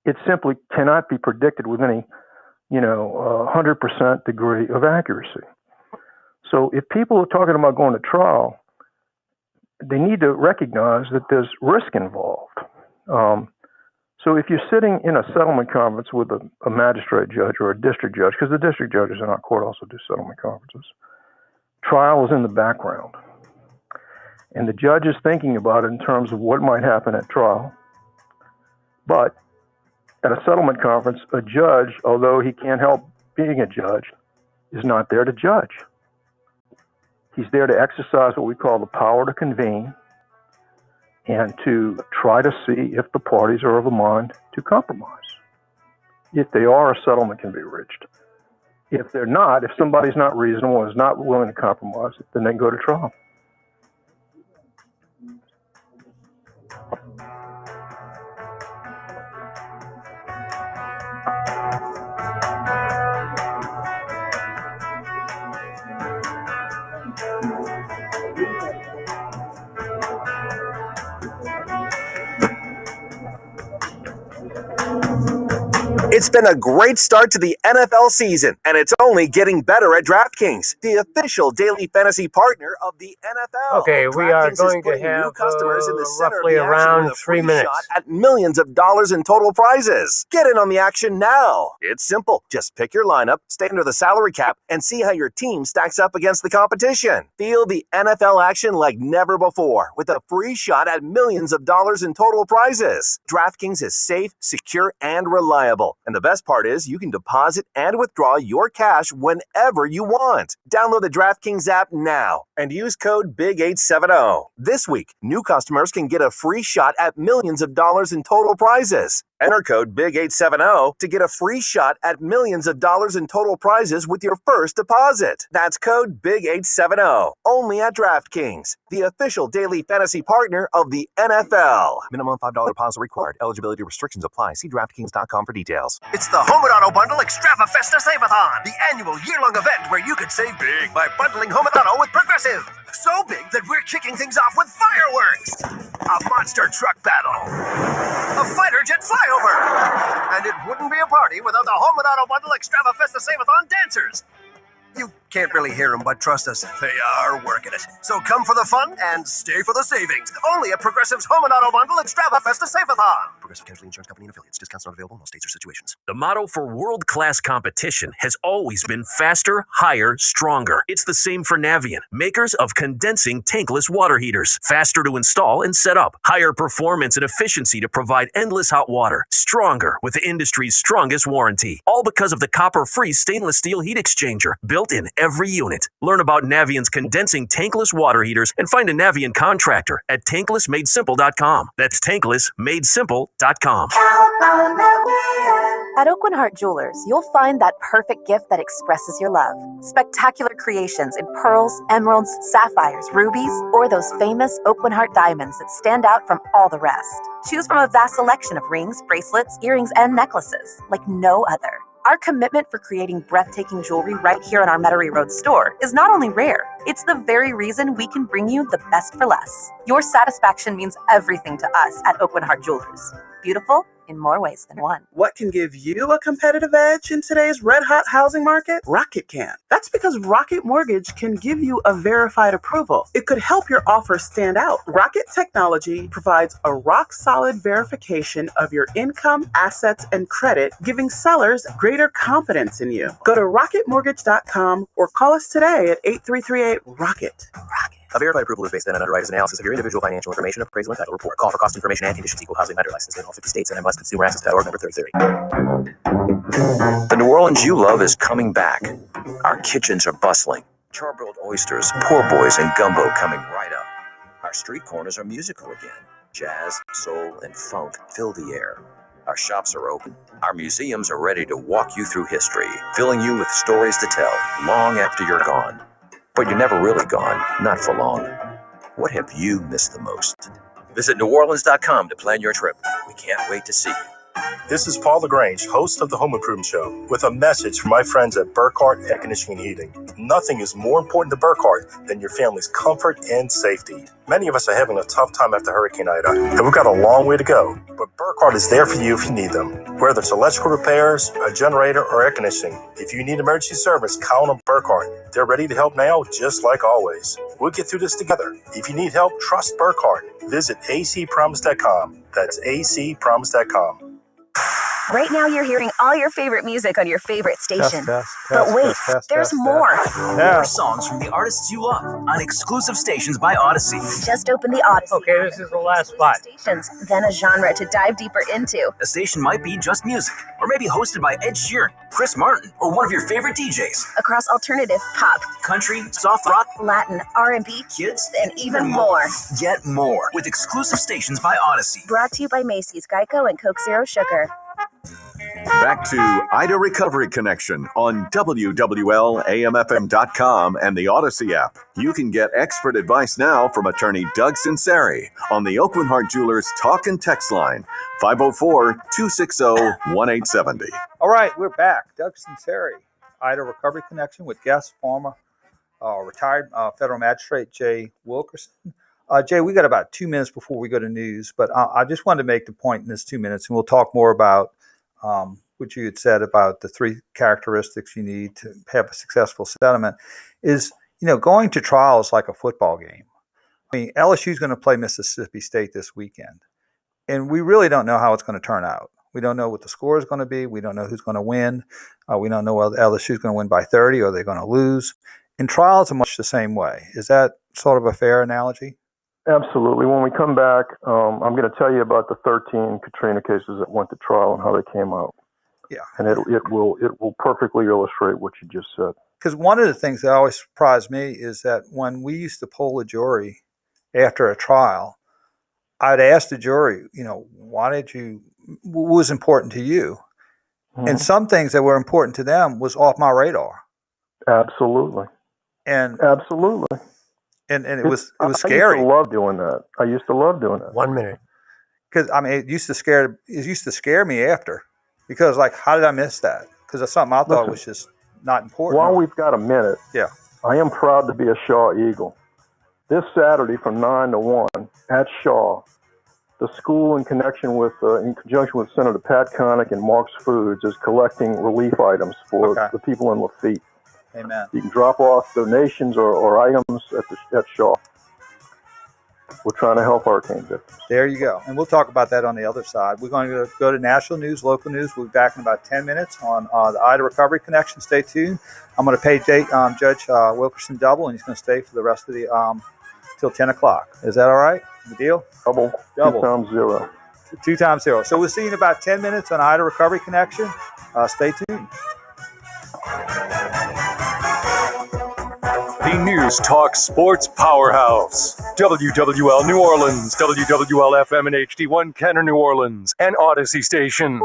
It simply cannot be predicted with any, 100% degree of accuracy. So if people are talking about going to trial, they need to recognize that there's risk involved. So if you're sitting in a settlement conference with a magistrate judge or a district judge, because the district judges in our court also do settlement conferences, trial is in the background. And the judge is thinking about it in terms of what might happen at trial. But at a settlement conference, a judge, although he can't help being a judge, is not there to judge. He's there to exercise what we call the power to convene and to try to see if the parties are of a mind to compromise. If they are, a settlement can be reached. If they're not, if somebody's not reasonable and is not willing to compromise, then they can go to trial. It's been a great start to the NFL season, and it's only getting better at DraftKings, the official daily fantasy partner of the NFL. Okay, we are going to have new customers in the center of roughly the action around with a 3 free minutes. shot at millions of dollars in total prizes. Get in on the action now. It's simple. Just pick your lineup, stay under the salary cap, and see how your team stacks up against the competition. Feel the NFL action like never before with a free shot at millions of dollars in total prizes. DraftKings is safe, secure, and reliable. And the best part is you can deposit and withdraw your cash whenever you want. Download the DraftKings app now and use code BIG870. This week, new customers can get a free shot at millions of dollars in total prizes. Enter code BIG870 to get a free shot at millions of dollars in total prizes with your first deposit. That's code BIG870. Only at DraftKings, the official daily fantasy partner of the NFL. Minimum $5 deposit required. Eligibility restrictions apply. See DraftKings.com for details. It's the Home and Auto Bundle Extravafesta Save-a-thon, the annual year-long event where you could save big by bundling Home and Auto with Progressive. So big that we're kicking things off with fireworks, a monster truck battle, a fighter jet flyover, and it wouldn't be a party without the Home and Auto Bundle Extravafesta Save-a-thon dancers. You can't really hear them, but trust us, they are working it. So come for the fun and stay for the savings. Only at Progressive's Home and Auto Bundle Extravafesta Save-a-thon. Progressive Casualty Insurance Company and Affiliates. Discounts not available in all states or situations. The motto for world-class competition has always been faster, higher, stronger. It's the same for Navien, makers of condensing tankless water heaters. Faster to install and set up. Higher performance and efficiency to provide endless hot water. Stronger with the industry's strongest warranty. All because of the copper-free stainless steel heat exchanger built in every unit. Learn about Navient's condensing tankless water heaters and find a Navient contractor at tanklessmadesimple.com. That's tanklessmadesimple.com. At Oakland Heart Jewelers, you'll find that perfect gift that expresses your love. Spectacular creations in pearls, emeralds, sapphires, rubies, or those famous Oakland Heart diamonds that stand out from all the rest. Choose from a vast selection of rings, bracelets, earrings, and necklaces like no other. Our commitment for creating breathtaking jewelry right here in our Metairie Road store is not only rare, it's the very reason we can bring you the best for less. Your satisfaction means everything to us at Oakland Heart Jewelers. Beautiful in more ways than one. What can give you a competitive edge in today's red-hot housing market? Rocket can. That's because Rocket Mortgage can give you a verified approval. It could help your offer stand out. Rocket Technology provides a rock-solid verification of your income, assets, and credit, giving sellers greater confidence in you. Go to rocketmortgage.com or call us today at 8338-ROCKET. A verified approval is based on an underwriter's analysis of your individual financial information, appraisal, and title report. Call for cost information and conditions. Equal housing lender license in all 50 states and MLS Consumer Access Org number 3030. The New Orleans you love is coming back. Our kitchens are bustling. Charbroiled oysters, poor boys, and gumbo coming right up. Our street corners are musical again. Jazz, soul, and funk fill the air. Our shops are open. Our museums are ready to walk you through history, filling you with stories to tell long after you're gone. But you're never really gone, not for long. What have you missed the most? Visit neworleans.com to plan your trip. We can't wait to see you. This is Paul LaGrange, host of the Home Improvement Show, with a message from my friends at Burkhart Air Conditioning and Heating. Nothing is more important to Burkhart than your family's comfort and safety. Many of us are having a tough time after Hurricane Ida, and we've got a long way to go. But Burkhart is there for you if you need them. Whether it's electrical repairs, a generator, or air conditioning, if you need emergency service, count on Burkhart. They're ready to help now, just like always. We'll get through this together. If you need help, trust Burkhart. Visit acpromise.com. That's acpromise.com. Right now, you're hearing all your favorite music on your favorite station. But wait, there's more. More songs from the artists you love on exclusive stations by Odyssey. Just open the Odyssey. Okay, this is the last spot. Stations, then a genre to dive deeper into. A station might be just music, or maybe hosted by Ed Sheeran, Chris Martin, or one of your favorite DJs. Across alternative, pop, country, soft rock, Latin, R&B, kids, and even more. Get more with exclusive stations by Odyssey. Brought to you by Macy's, Geico, and Coke Zero Sugar. Back to Ida Recovery Connection on WWL-AMFM.com and the Odyssey app. You can get expert advice now from attorney Doug Sunseri on the Oakland Heart Jewelers talk and text line, 504-260-1870. All right, we're back. Doug Sunseri, Ida Recovery Connection with guest former retired federal magistrate Jay Wilkerson. Jay, we got about 2 minutes before we go to news, but I just wanted to make the point in this 2 minutes, and we'll talk more about which you had said about the 3 characteristics you need to have a successful settlement, is, going to trial is like a football game. I mean, LSU is going to play Mississippi State this weekend, and we really don't know how it's going to turn out. We don't know what the score is going to be. We don't know who's going to win. We don't know whether LSU is going to win by 30 or they're going to lose. And trials are much the same way. Is that sort of a fair analogy? Absolutely. When we come back, I'm going to tell you about the 13 Katrina cases that went to trial and how they came out. Yeah. And it will perfectly illustrate what you just said. Because one of the things that always surprised me is that when we used to poll a jury after a trial, I'd ask the jury, what was important to you? Mm-hmm. And some things that were important to them was off my radar. Absolutely. And absolutely. And it was scary. I used to love doing that. 1 minute. Because it used to scare me after. Because how did I miss that? Because that's something I thought was just not important. While we've got a minute, I am proud to be a Shaw Eagle. This Saturday from 9 to 1 at Shaw, the school in conjunction with Senator Pat Connick and Mark's Foods is collecting relief items for the people in Lafitte. Amen. You can drop off donations or items at Shaw. We're trying to help hurricane victims. There you go. And we'll talk about that on the other side. We're going to go to national news, local news. We'll be back in about 10 minutes on the Ida Recovery Connection. Stay tuned. I'm going to pay Judge Wilkerson double, and he's going to stay for the rest of the till 10 o'clock. Is that all right? The deal? Double. 2 times 0. 2 times 0. So we'll see you in about 10 minutes on Ida Recovery Connection. Stay tuned. The News Talk Sports Powerhouse. WWL New Orleans, WWL FM and HD1 Kenner New Orleans, and Odyssey Station.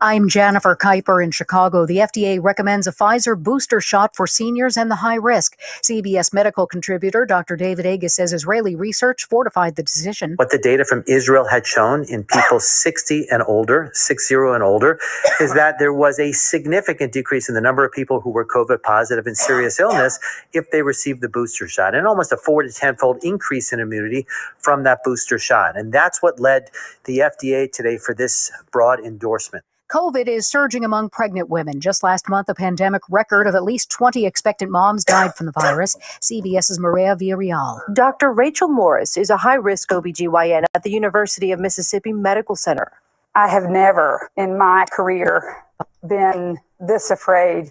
I'm Jennifer Kuiper in Chicago. The FDA recommends a Pfizer booster shot for seniors and the high risk. CBS medical contributor Dr. David Agus says Israeli research fortified the decision. What the data from Israel had shown in people 60 and older, 60 and older, is that there was a significant decrease in the number of people who were COVID positive and serious illness if they received the booster shot, and almost a 4 to 10-fold increase in immunity from that booster shot. And that's what led the FDA today for this broad endorsement. COVID is surging among pregnant women. Just last month, a pandemic record of at least 20 expectant moms died from the virus. CBS's Maria Villarreal. Dr. Rachel Morris is a high-risk OBGYN at the University of Mississippi Medical Center. I have never in my career been this afraid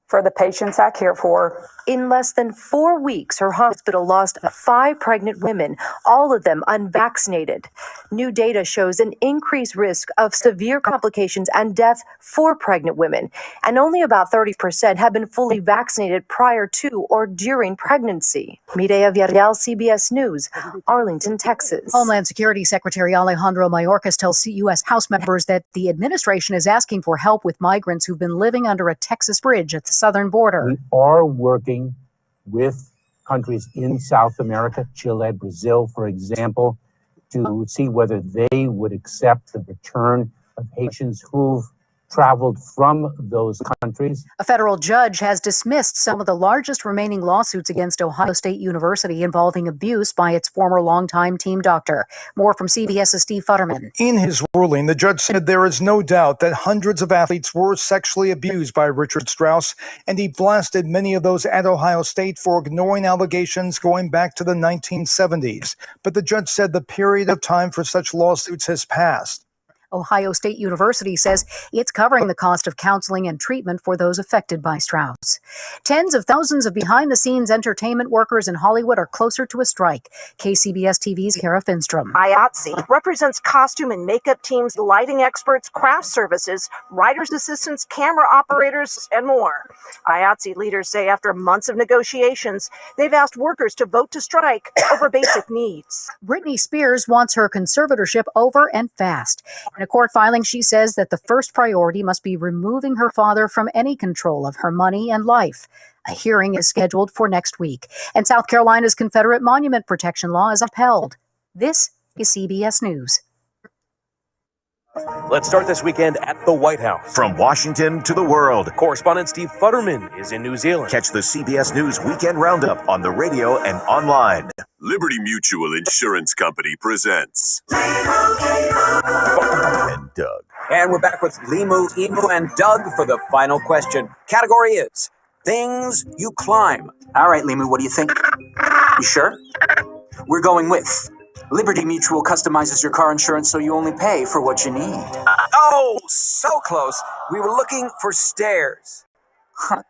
for the patients I care for. In less than 4 weeks, her hospital lost 5 pregnant women, all of them unvaccinated. New data shows an increased risk of severe complications and death for pregnant women, and only about 30% have been fully vaccinated prior to or during pregnancy. Mireya Villarreal, CBS News, Arlington, Texas. Homeland Security Secretary Alejandro Mayorkas tells U.S. House members that the administration is asking for help with migrants who've been living under a Texas bridge at the southern border. We are working with countries in South America, Chile, Brazil, for example, to see whether they would accept the return of Haitians who've traveled from those countries. A federal judge has dismissed some of the largest remaining lawsuits against Ohio State University involving abuse by its former longtime team doctor. More from CBS's Steve Futterman. In his ruling, the judge said there is no doubt that hundreds of athletes were sexually abused by Richard Strauss, and he blasted many of those at Ohio State for ignoring allegations going back to the 1970s. But the judge said the period of time for such lawsuits has passed. Ohio State University says it's covering the cost of counseling and treatment for those affected by Strauss. Tens of thousands of behind-the-scenes entertainment workers in Hollywood are closer to a strike. KCBS TV's Kara Finstrom. IATSE represents costume and makeup teams, lighting experts, craft services, writers' assistants, camera operators, and more. IATSE leaders say after months of negotiations, they've asked workers to vote to strike over basic needs. Britney Spears wants her conservatorship over and fast. In a court filing, she says that the first priority must be removing her father from any control of her money and life. A hearing is scheduled for next week. And South Carolina's Confederate Monument Protection Law is upheld. This is CBS News. Let's start this weekend at the White House. From Washington to the world, Correspondent Steve Futterman is in New Zealand. catch the CBS News Weekend Roundup on the radio and online. Liberty Mutual Insurance Company presents And Doug. And we're back with Limu, Emu, and Doug for the final question. Category is things you climb. All right, Limu, what do you think? You sure? We're going with Liberty Mutual customizes your car insurance so you only pay for what you need. Oh, so close. We were looking for stairs. Huh.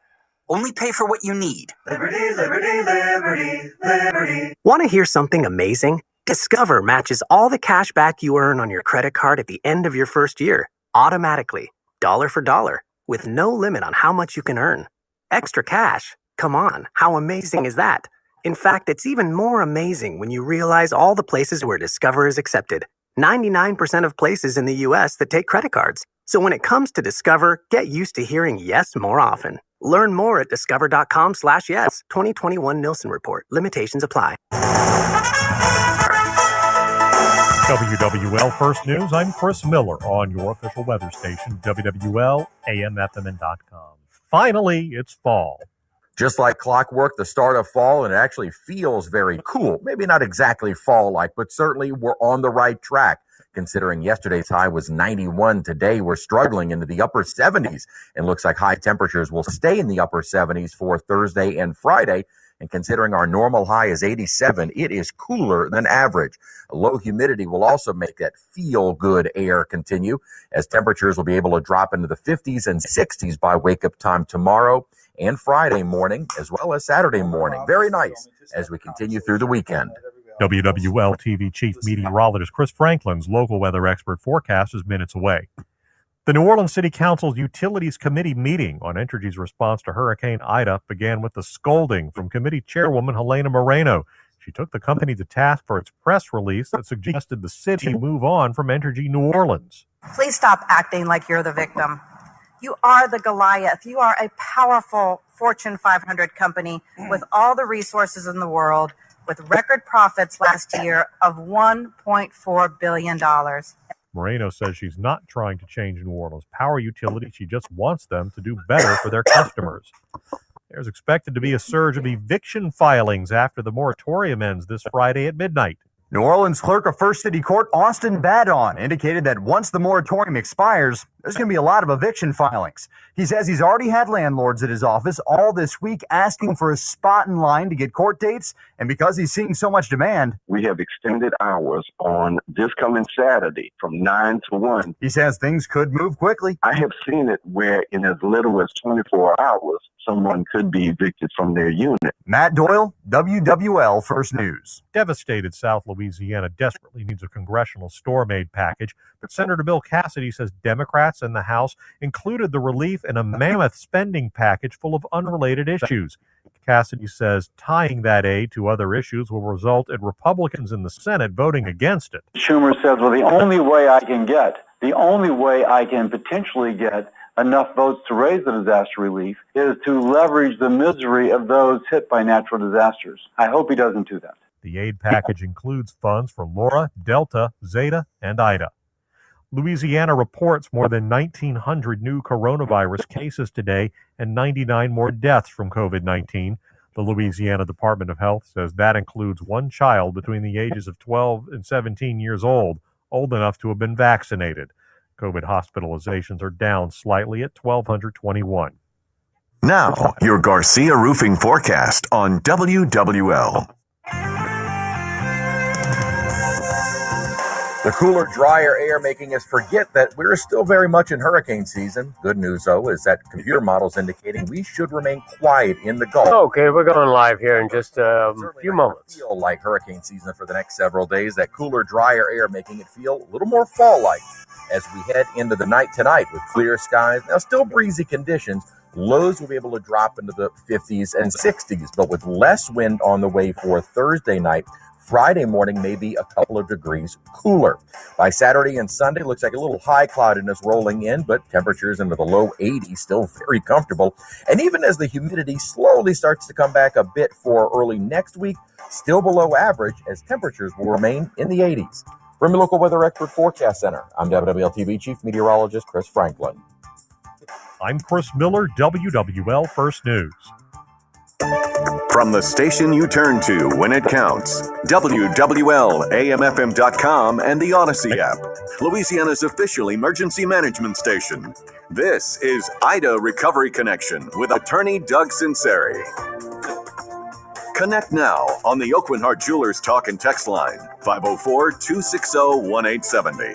Only pay for what you need. Liberty, liberty, liberty, liberty. Want to hear something amazing? Discover matches all the cash back you earn on your credit card at the end of your first year, automatically, dollar for dollar, with no limit on how much you can earn. Extra cash? Come on, how amazing is that? In fact, it's even more amazing when you realize all the places where Discover is accepted. 99% of places in the U.S. that take credit cards. So when it comes to Discover, get used to hearing yes more often. Learn more at discover.com/yes. 2021 Nielsen Report. Limitations apply. WWL First News, I'm Chris Miller on your official weather station, WWL AMFMN.com. Finally, it's fall. Just like clockwork, the start of fall, and it actually feels very cool. Maybe not exactly fall-like, but certainly we're on the right track. Considering yesterday's high was 91, today we're struggling into the upper 70s. And looks like high temperatures will stay in the upper 70s for Thursday and Friday. And considering our normal high is 87, it is cooler than average. Low humidity will also make that feel-good air continue, as temperatures will be able to drop into the 50s and 60s by wake-up time tomorrow and Friday morning, as well as Saturday morning. Very nice as we continue through the weekend. WWL TV Chief Meteorologist Chris Franklin's local weather expert forecast is minutes away. The New Orleans City Council's Utilities Committee meeting on Entergy's response to Hurricane Ida began with the scolding from committee chairwoman Helena Moreno. She took the company to task for its press release that suggested the city move on from Entergy New Orleans. Please stop acting like you're the victim. You are the Goliath. You are a powerful Fortune 500 company with all the resources in the world, with record profits last year of $1.4 billion. Moreno says she's not trying to change New Orleans power utility. She just wants them to do better for their customers. There's expected to be a surge of eviction filings after the moratorium ends this Friday at midnight. New Orleans Clerk of First City Court Austin Badon indicated that once the moratorium expires, there's going to be a lot of eviction filings. He says he's already had landlords at his office all this week asking for a spot in line to get court dates, and because he's seeing so much demand, we have extended hours on this coming Saturday from 9 to 1. He says things could move quickly. I have seen it where in as little as 24 hours, someone could be evicted from their unit. Matt Doyle, WWL First News. Devastated South Louisiana desperately needs a congressional store-made package, but Senator Bill Cassidy says Democrats in the House included the relief in a mammoth spending package full of unrelated issues. Cassidy says tying that aid to other issues will result in Republicans in the Senate voting against it. Schumer says, well, the only way I can potentially get enough votes to raise the disaster relief is to leverage the misery of those hit by natural disasters. I hope he doesn't do that. The aid package includes funds for Laura, Delta, Zeta, and Ida. Louisiana reports more than 1,900 new coronavirus cases today and 99 more deaths from COVID-19. The Louisiana Department of Health says that includes one child between the ages of 12 and 17 years old enough to have been vaccinated. COVID hospitalizations are down slightly at 1,221. Now, your Garcia Roofing forecast on WWL. The cooler, drier air making us forget that we're still very much in hurricane season. Good news, though, is that computer models indicating we should remain quiet in the Gulf. Okay, we're going live here in just a few moments. Feel like hurricane season for the next several days. That cooler, drier air making it feel a little more fall-like as we head into the night tonight with clear skies. Now, still breezy conditions. Lows will be able to drop into the 50s and 60s, but with less wind on the way for Thursday night. Friday morning may be a couple of degrees cooler. By Saturday and Sunday, looks like a little high cloudiness rolling in, but temperatures into the low 80s, still very comfortable. And even as the humidity slowly starts to come back a bit for early next week, still below average as temperatures will remain in the 80s. From your local weather expert forecast center, I'm WWL TV Chief Meteorologist Chris Franklin. I'm Chris Miller, WWL First News. From the station you turn to when it counts, WWL, AMFM.com, and the Odyssey app, Louisiana's official emergency management station. This is Ida Recovery Connection with attorney Doug Sunseri. Connect now on the Oakland Heart Jewelers Talk and Text line, 504-260-1870.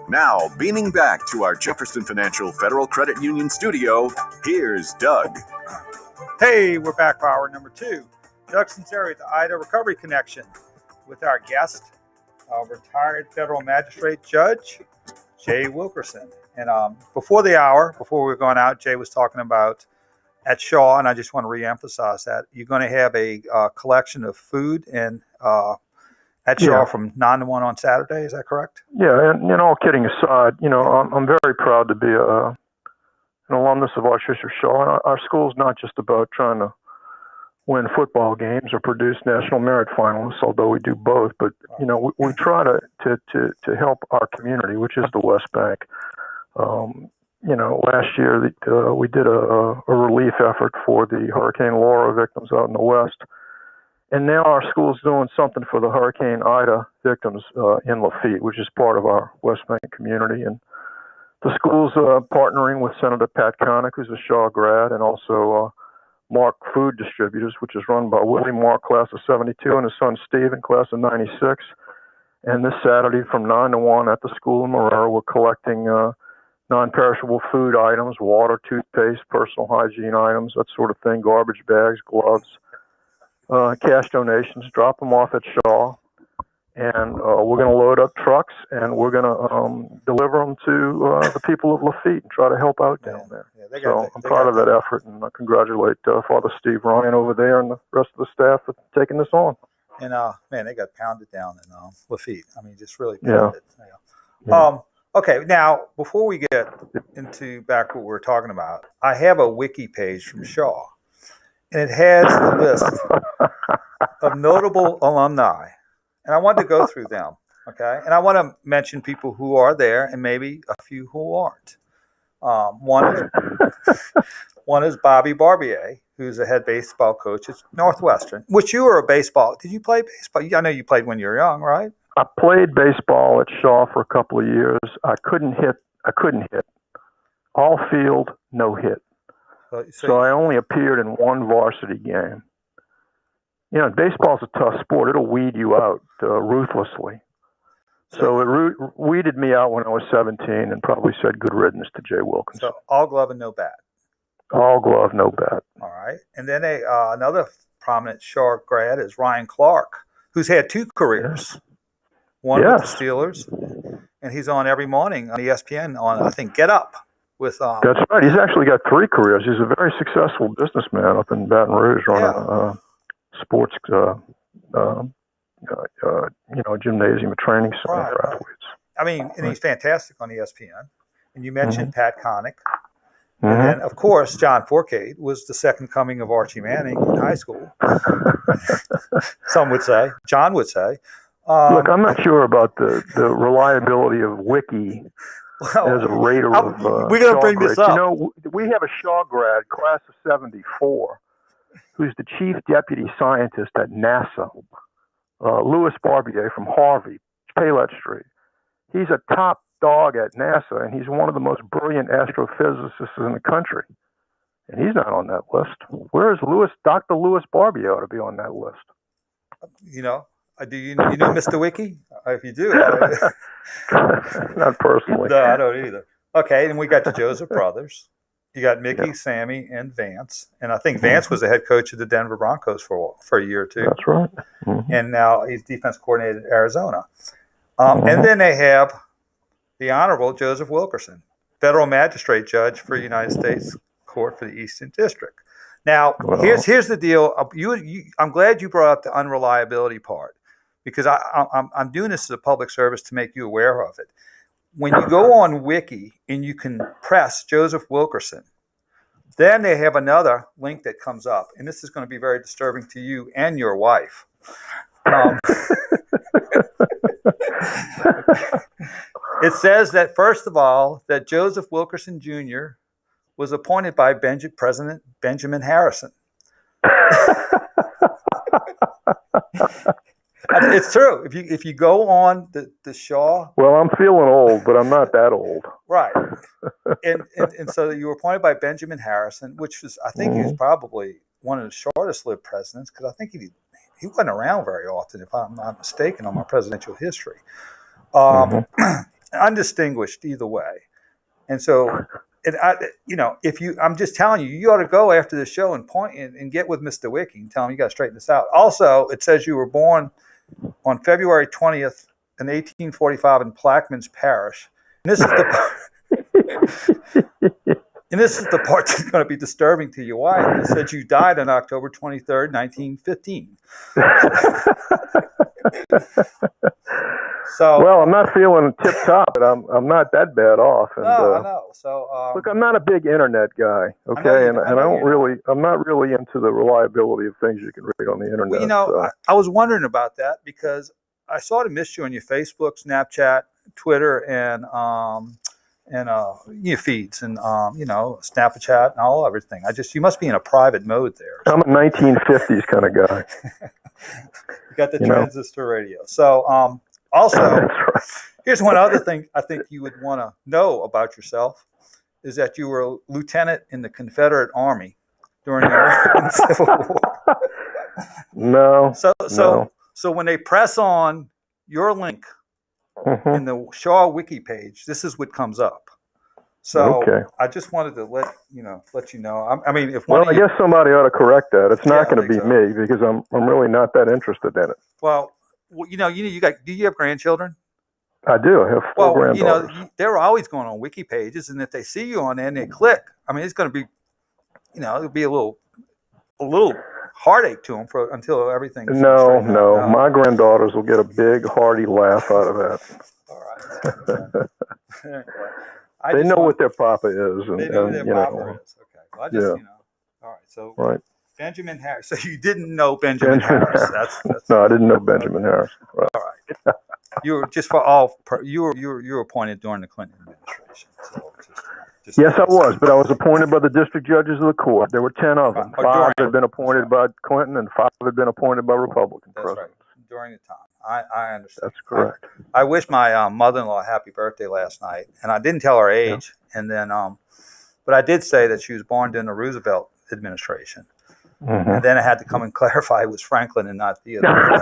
Now, beaming back to our Jefferson Financial Federal Credit Union studio, here's Doug. Hey, we're back for hour number 2. Doug Sunseri, the Ida Recovery Connection, with our guest, retired federal magistrate judge, Jay Wilkerson. And before we were going out, Jay was talking about at Shaw, and I just want to reemphasize that you're going to have a collection of food and at Shaw from 9 to 1 on Saturday. Is that correct? Yeah, and all kidding aside, I'm very proud to be an alumnus of Archbishop Shaw. And our school's not just about trying to win football games or produce national merit finalists, although we do both. But we try to help our community, which is the West Bank. Last year we did a relief effort for the Hurricane Laura victims out in the West. And now our school's doing something for the Hurricane Ida victims in Lafitte, which is part of our West Bank community. And the school's partnering with Senator Pat Connick, who's a Shaw grad, and also Mark Food Distributors, which is run by Willie Mark, class of 72, and his son Stephen, class of 96. And this Saturday from 9 to 1 at the school in Marrero, we're collecting non-perishable food items, water, toothpaste, personal hygiene items, that sort of thing, garbage bags, gloves, cash donations, drop them off at Shaw. And we're going to load up trucks, and we're going to deliver them to the people of Lafitte and try to help out down there. So I'm proud of that effort, and I congratulate Father Steve Ryan over there and the rest of the staff for taking this on. And, man, they got pounded down in Lafitte. I mean, just really pounded. Yeah. Okay, now, before we get into back what we're talking about, I have a wiki page from Shaw, and it has the list of notable alumni. And I wanted to go through them, okay? And I want to mention people who are there and maybe a few who aren't. One is Bobby Barbier, who's a head baseball coach at Northwestern, which you were a baseball. Did you play baseball? I know you played when you were young, right? I played baseball at Shaw for a couple of years. I couldn't hit. All field, no hit. So I only appeared in one varsity game. Baseball's a tough sport. It'll weed you out ruthlessly. So it weeded me out when I was 17 and probably said good riddance to Jay Wilkinson. So all glove and no bat. All glove, no bat. All right. And then another prominent Shaw grad is Ryan Clark, who's had 2 careers. One with the Steelers, and he's on every morning on ESPN on, I think, Get Up. That's right. He's actually got 3 careers. He's a very successful businessman up in Baton Rouge running sports, gymnasium, training center for athletes. I mean, and he's fantastic on ESPN. And you mentioned Pat Connick. And then, of course, John Forcade was the second coming of Archie Manning in high school. Some would say. John would say. Look, I'm not sure about the reliability of Wiki as a rater of we're going to bring this up. We have a Shaw grad, class of 74, who's the chief deputy scientist at NASA, Louis Barbier from Harvey, Paylett Street. He's a top dog at NASA, and he's one of the most brilliant astrophysicists in the country. And he's not on that list. Where is Dr. Louis Barbier ought to be on that list? Do you know Mr. Wiki? If you do. Not personally. No, I don't either. Okay, and we got the Joseph brothers. You got Mickey, Sammy, and Vance. And I think Vance was the head coach of the Denver Broncos for a year or two. That's right. And now he's defense coordinator at Arizona. And then they have the Honorable Joseph Wilkerson, federal magistrate judge for United States Court for the Eastern District. Now, here's the deal. I'm glad you brought up the unreliability part, because I'm doing this as a public service to make you aware of it. When you go on Wiki and you can press Joseph Wilkerson, then they have another link that comes up, and this is going to be very disturbing to you and your wife. It says that, first of all, that Joseph Wilkerson Jr. was appointed by President Benjamin Harrison. It's true. If you go on the Shaw. Well, I'm feeling old, but I'm not that old. Right. And so you were appointed by Benjamin Harrison, which was, I think, he was probably one of the shortest lived presidents, because I think he wasn't around very often, if I'm not mistaken, on my presidential history. Undistinguished either way. And so, I'm just telling you, you ought to go after the show and point and get with Mr. Wiki and tell him you got to straighten this out. Also, it says you were born on February 20th in 1845 in Plaquemines Parish. And this is the part that's going to be disturbing to your wife. It said you died on October 23rd, 1915. So, well, I'm not feeling tip top, but I'm not that bad off. And, I know. So look, I'm not a big internet guy, okay, I'm not really into the reliability of things you can read on the internet. Well, I was wondering about that, because I sort of missed you on your Facebook, Snapchat, Twitter, and your feeds, and Snapchat and everything. You must be in a private mode there. I'm a 1950s kind of guy. You got the transistor radio. So also, here's one other thing I think you would want to know about yourself, is that you were a lieutenant in the Confederate Army during the American Civil War. No. So when they press on your link in the Shaw Wiki page, this is what comes up. So I just wanted to let you know. I mean, if I guess somebody ought to correct that. It's not going to be me, because I'm really not that interested in it. Well, you got. Do you have grandchildren? I do. I have 4 granddaughters. They're always going on wiki pages, and if they see you on there and they click, I mean, it's going to be, it'll be a little heartache to them until everything. No. My granddaughters will get a big hearty laugh out of that. All right. They know what their papa is, they know who their papa is. Okay. Well, I just all right. So Benjamin Harris. So you didn't know Benjamin Harris. That's no, I didn't know Benjamin Harris. Right. All right. You were you were appointed during the Clinton administration. So yes, I was, but I was appointed by the district judges of the court. There were 10 of them. 5 had been appointed by Clinton, and 5 had been appointed by Republican presidents. Right. During the time. I understand. That's correct. I wish my mother-in-law happy birthday last night, and I didn't tell her age, and then but I did say that she was born during the Roosevelt administration. And then I had to come and clarify it was Franklin and not Theodore.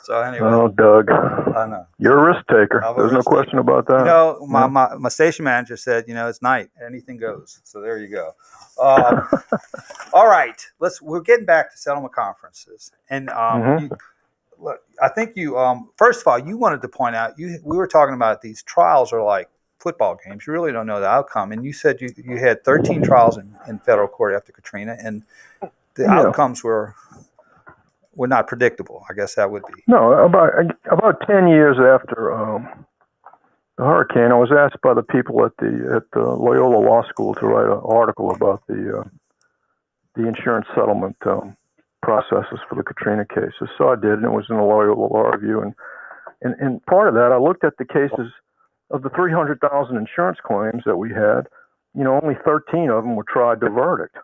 So anyway. Oh, Doug. I know. You're a risk taker. There's no question about that. My station manager said, it's night. Anything goes. So there you go. All right. We're getting back to settlement conferences. And look, I think you, first of all, you wanted to point out, we were talking about these trials are like football games. You really don't know the outcome. And you said you had 13 trials in federal court after Katrina, and the outcomes were not predictable. I guess that would be. No, about 10 years after the hurricane, I was asked by the people at the Loyola Law School to write an article about the insurance settlement processes for the Katrina cases. So I did, and it was in the Loyola Law Review. And part of that, I looked at the cases of the 300,000 insurance claims that we had. Only 13 of them were tried to verdict.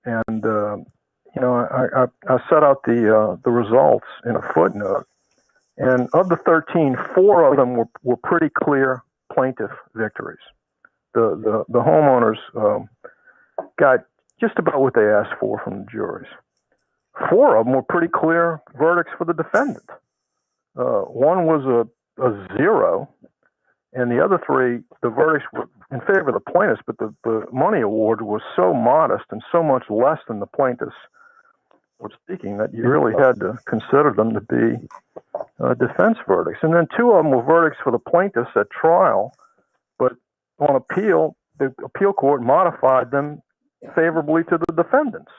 And I set out the results in a footnote. And of the 13, 4 of them were pretty clear plaintiff victories. The homeowners got just about what they asked for from the juries. 4 of them were pretty clear verdicts for the defendant. One was a 0, and the other 3, the verdicts were in favor of the plaintiffs, but the money award was so modest and so much less than the plaintiffs were seeking that you really had to consider them to be defense verdicts. And then 2 of them were verdicts for the plaintiffs at trial, but on appeal, the appeal court modified them favorably to the defendants.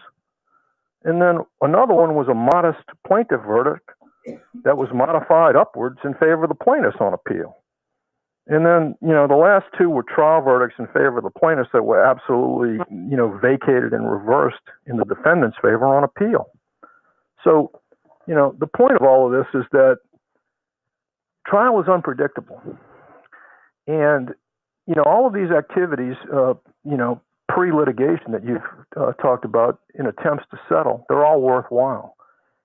And then another one was a modest plaintiff verdict that was modified upwards in favor of the plaintiffs on appeal. And then, the last 2 were trial verdicts in favor of the plaintiffs that were absolutely, vacated and reversed in the defendant's favor on appeal. So, the point of all of this is that trial is unpredictable. And, all of these activities, pre-litigation that you've talked about in attempts to settle, they're all worthwhile.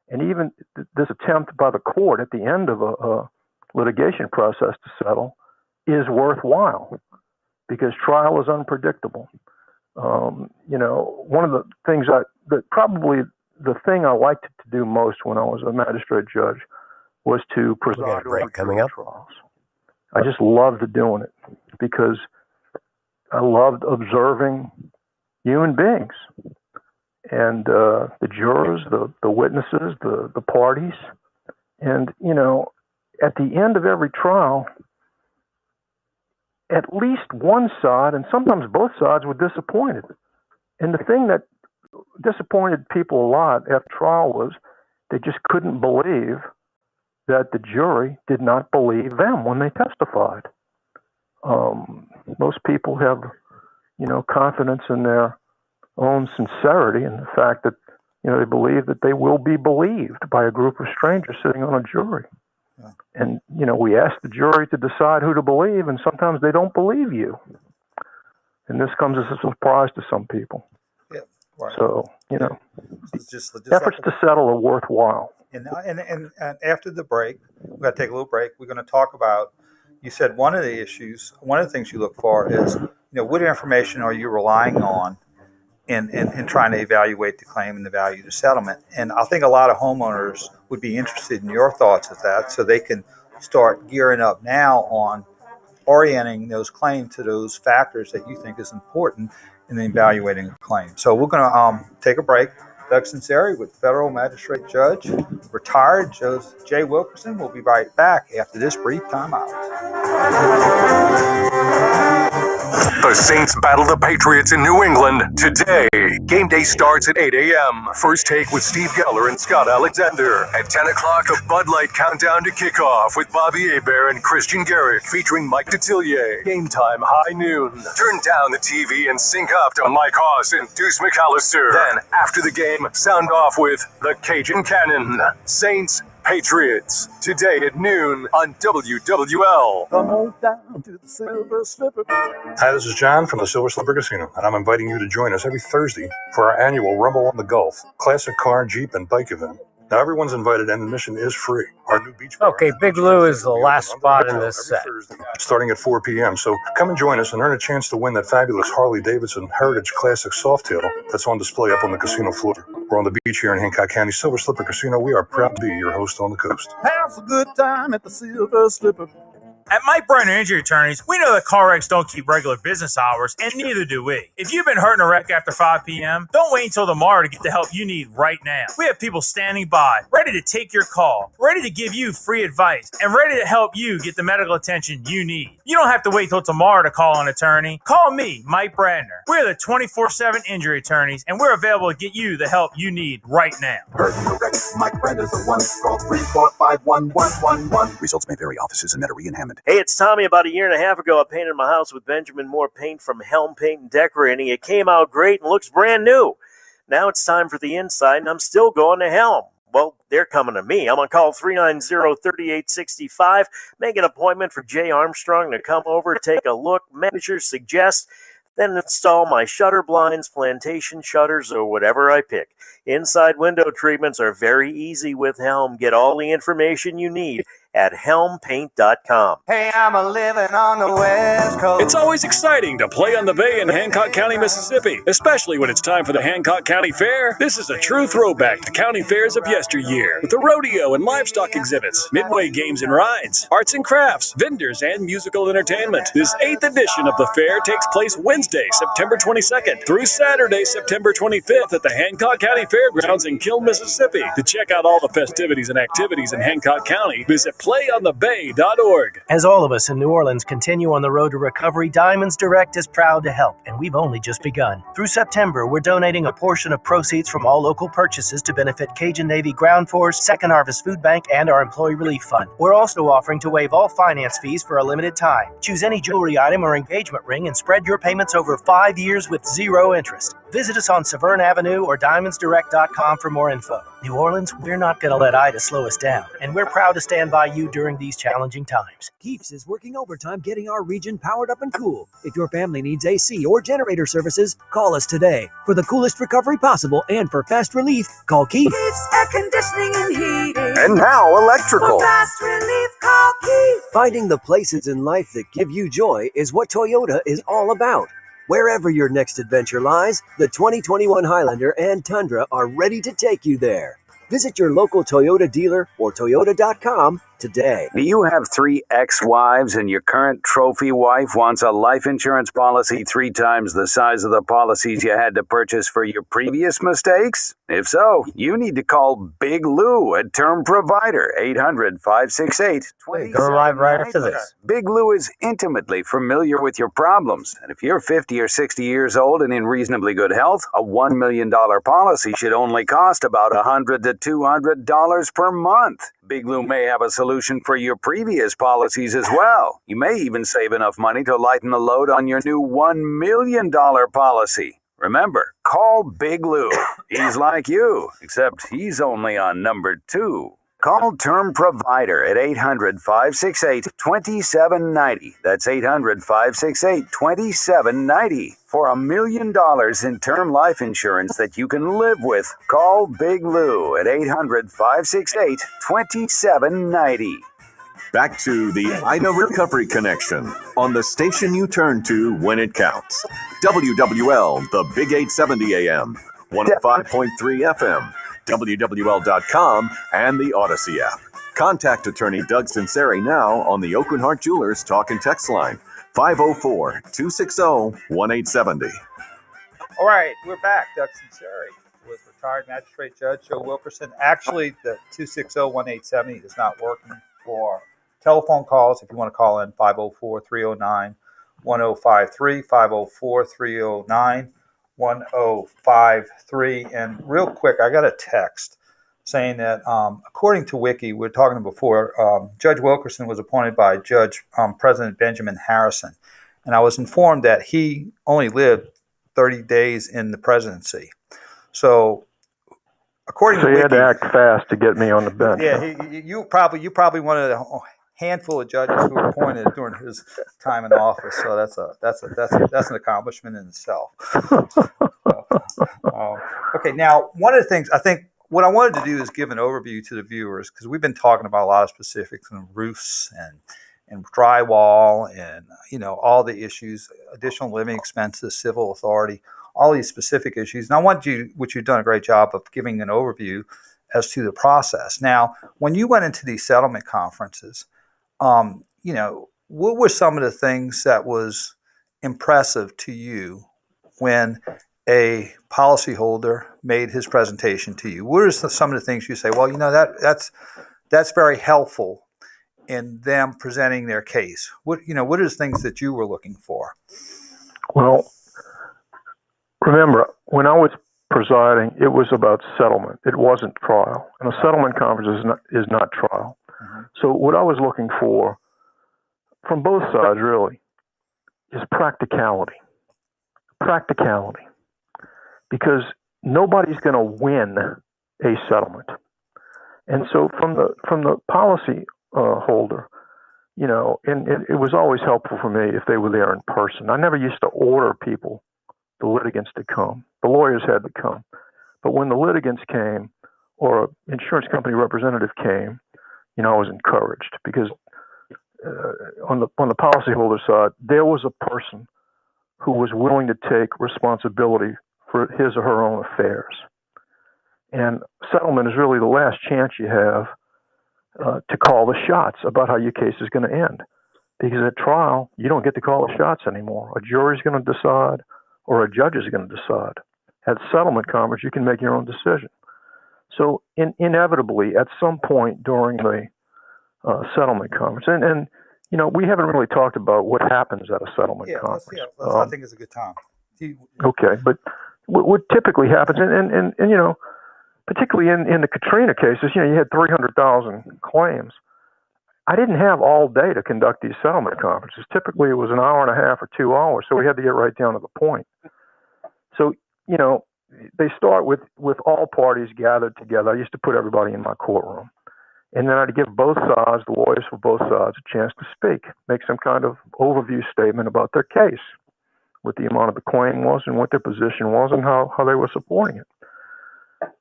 And even this attempt by the court at the end of a litigation process to settle is worthwhile because trial is unpredictable. One of the things probably the thing I liked to do most when I was a magistrate judge was to preside over jury trials. I just loved doing it because I loved observing human beings and the jurors, the witnesses, the parties. And, at the end of every trial, at least one side, and sometimes both sides, were disappointed. And the thing that disappointed people a lot after trial was they just couldn't believe that the jury did not believe them when they testified. Most people have, confidence in their own sincerity and the fact that, they believe that they will be believed by a group of strangers sitting on a jury. Yeah. And, we ask the jury to decide who to believe, and sometimes they don't believe you. And this comes as a surprise to some people. Yeah, right. So, just efforts to settle are worthwhile. And after the break, we're going to take a little break. We're going to talk about, you said one of the things you look for is, what information are you relying on in trying to evaluate the claim and the value of the settlement? And I think a lot of homeowners would be interested in your thoughts of that so they can start gearing up now on orienting those claims to those factors that you think is important in evaluating a claim. So we're going to take a break. Doug Sunseri with Federal Magistrate Judge, retired Jay Wilkerson. We'll be right back after this brief timeout. The Saints battle the Patriots in New England today. Game day starts at 8 a.m. First take with Steve Geller and Scott Alexander. At 10 o'clock, the Bud Light countdown to kickoff with Bobby Hebert and Christian Garrick featuring Mike Detillier. Game time, high noon. Turn down the TV and sync up to Mike Hoss and Deuce McAllister. Then, after the game, sound off with the Cajun Cannon. Saints, Patriots, today at noon on WWL. Come on down to the Silver Slipper. Hi, this is John from the Silver Slipper Casino, and I'm inviting you to join us every Thursday for our annual Rumble on the Gulf classic car, Jeep, and bike event. Now, everyone's invited, and admission is free. Our new beach bar. Okay, Big Lou is the last spot in this set. Starting at 4 p.m., so come and join us and earn a chance to win that fabulous Harley-Davidson Heritage Classic Softail that's on display up on the casino floor. We're on the beach here in Hancock County, Silver Slipper Casino. We are proud to be your host on the coast. Have a good time at the Silver Slipper. At Mike Brenner Injury Attorneys, we know that car wrecks don't keep regular business hours, and neither do we. If you've been hurt in a wreck after 5 p.m., don't wait until tomorrow to get the help you need right now. We have people standing by, ready to take your call, ready to give you free advice, and ready to help you get the medical attention you need. You don't have to wait till tomorrow to call an attorney. Call me, Mike Bradner. We're the 24/7 injury attorneys, and we're available to get you the help you need right now. Hurt in a wreck, Mike Bradner's the one. Call 345-1111. Results may vary. Offices in Metairie and Hammond. Hey, it's Tommy. About a year and a half ago, I painted my house with Benjamin Moore paint from Helm Paint and Decorating. It came out great and looks brand new. Now it's time for the inside, and I'm still going to Helm. Well, they're coming to me. I'm on call 390-3865. Make an appointment for Jay Armstrong to come over, take a look. Managers suggest, then install my shutter blinds, plantation shutters, or whatever I pick. Inside window treatments are very easy with Helm. Get all the information you need at helmpaint.com. Hey, I'm a living on the West Coast. It's always exciting to play on the bay in Hancock County, Mississippi, especially when it's time for the Hancock County Fair. This is a true throwback to county fairs of yesteryear, with the rodeo and livestock exhibits, midway games and rides, arts and crafts, vendors, and musical entertainment. This 8th edition of the fair takes place Wednesday, September 22nd through Saturday, September 25th at the Hancock County Fairgrounds in Kiln, Mississippi. To check out all the festivities and activities in Hancock County, visit playonthebay.org. As all of us in New Orleans continue on the road to recovery, Diamonds Direct is proud to help, and we've only just begun. Through September, we're donating a portion of proceeds from all local purchases to benefit Cajun Navy Ground Force, Second Harvest Food Bank, and our Employee Relief Fund. We're also offering to waive all finance fees for a limited time. Choose any jewelry item or engagement ring and spread your payments over 5 years with 0 interest. Visit us on Severn Avenue or DiamondsDirect.com for more info. New Orleans, we're not going to let Ida slow us down, and we're proud to stand by you during these challenging times. Keeps is working overtime getting our region powered up and cool. If your family needs AC or generator services, call us today. For the coolest recovery possible and for fast relief, call Keeps. Keeps Air Conditioning and Heating. And now electrical. For fast relief, call Keeps. Finding the places in life that give you joy is what Toyota is all about. Wherever your next adventure lies, the 2021 Highlander and Tundra are ready to take you there. Visit your local Toyota dealer or Toyota.com today. Do you have 3 ex-wives and your current trophy wife wants a life insurance policy 3 times the size of the policies you had to purchase for your previous mistakes? If so, you need to call Big Lou, a term provider, 800-568-20. Go live right after this. Big Lou is intimately familiar with your problems, and if you're 50 or 60 years old and in reasonably good health, a $1 million policy should only cost about $100 to $200 per month. Big Lou may have a solution for your previous policies as well. You may even save enough money to lighten the load on your new $1 million policy. Remember, call Big Lou. He's like you, except he's only on number 2. Call Term Provider at 800-568-2790. That's 800-568-2790. For $1 million in term life insurance that you can live with, call Big Lou at 800-568-2790. Back to the Ida Recovery Connection on the station you turn to when it counts. WWL, the Big 870 AM, 105.3 FM, WWL.com, and the Odyssey app. Contact attorney Doug Sunseri now on the Oakland Heart Jewelers Talk and Text line, 504-260-1870. All right, we're back. Doug Sunseri with retired magistrate Judge Joe Wilkerson. Actually, the 260-1870 is not working for telephone calls. If you want to call in, 504-309-1053, 504-309-1053. And real quick, I got a text saying that according to Wiki, we were talking before, Judge Wilkerson was appointed by Judge President Benjamin Harrison. And I was informed that he only lived 30 days in the presidency. So according to he Wiki, had to act fast to get me on the bench. Yeah, you probably one of the handful of judges who were appointed during his time in office. So that's an accomplishment in itself. Okay, now one of the things I think what I wanted to do is give an overview to the viewers, because we've been talking about a lot of specifics on roofs and drywall and all the issues, additional living expenses, civil authority, all these specific issues. And I want you, which you've done a great job of giving an overview as to the process. Now, when you went into these settlement conferences, what were some of the things that was impressive to you when a policyholder made his presentation to you? What are some of the things you say, well, that's very helpful in them presenting their case? What are the things that you were looking for? Well, remember, when I was presiding, it was about settlement. It wasn't trial. And a settlement conference is not trial. Mm-hmm. So what I was looking for, from both sides really, is practicality. Practicality. Because nobody's going to win a settlement. And so from the policy holder, and it was always helpful for me if they were there in person. I never used to order people, the litigants, to come. The lawyers had to come. But when the litigants came, or an insurance company representative came, I was encouraged, because on the policyholder side, there was a person who was willing to take responsibility for his or her own affairs. And settlement is really the last chance you have to call the shots about how your case is going to end. Because at trial, you don't get to call the shots anymore. A jury's going to decide, or a judge is going to decide. At settlement conference, you can make your own decision. So inevitably, at some point during the settlement conference, and we haven't really talked about what happens at a settlement conference. I think it's a good time. Okay, but what typically happens, and particularly in the Katrina cases, you had 300,000 claims. I didn't have all day to conduct these settlement conferences. Typically, it was an hour and a half or 2 hours, so we had to get right down to the point. So you know, they start with all parties gathered together. I used to put everybody in my courtroom. And then I'd give both sides, the lawyers for both sides, a chance to speak, make some kind of overview statement about their case, what the amount of the claim was and what their position was and how they were supporting it.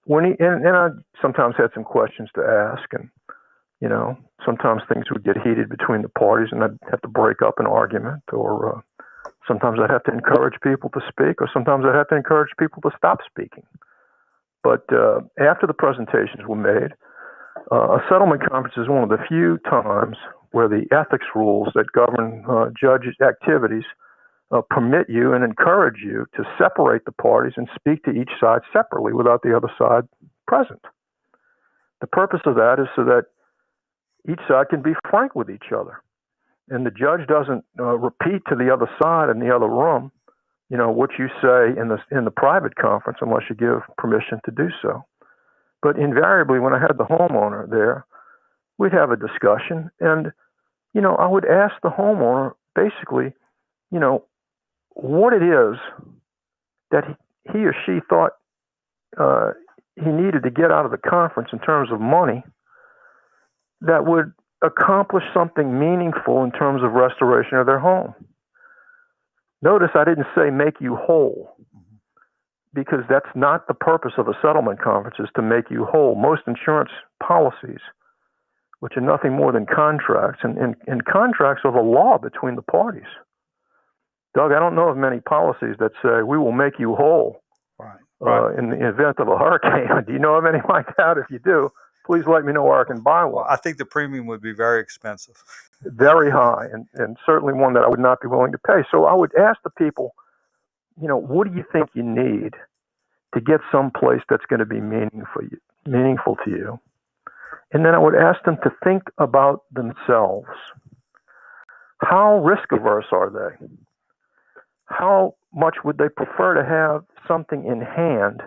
And I sometimes had some questions to ask, and, you know, sometimes things would get heated between the parties and I'd have to break up an argument, or sometimes I'd have to encourage people to speak, or sometimes I'd have to encourage people to stop speaking. But after the presentations were made, a settlement conference is one of the few times where the ethics rules that govern judge activities permit you and encourage you to separate the parties and speak to each side separately without the other side present. The purpose of that is so that each side can be frank with each other, and the judge doesn't repeat to the other side in the other room, you know, what you say in the private conference unless you give permission to do so. But invariably, when I had the homeowner there, we'd have a discussion, and, you know, I would ask the homeowner basically, you know, what it is that he or she thought he needed to get out of the conference in terms of money that would accomplish something meaningful in terms of restoration of their home. Notice I didn't say make you whole, because that's not the purpose of a settlement conference, is to make you whole. Most insurance policies, which are nothing more than contracts, and contracts are the law between the parties. Doug, I don't know of many policies that say we will make you whole in the event of a hurricane. Do you know of any like that? If you do, please let me know where I can buy one. Well, I think the premium would be very expensive. Very high, and certainly one that I would not be willing to pay. So I would ask the people, you know, what do you think you need to get someplace that's going to be meaningful to you? And then I would ask them to think about themselves. How risk averse are they? How much would they prefer to have something in hand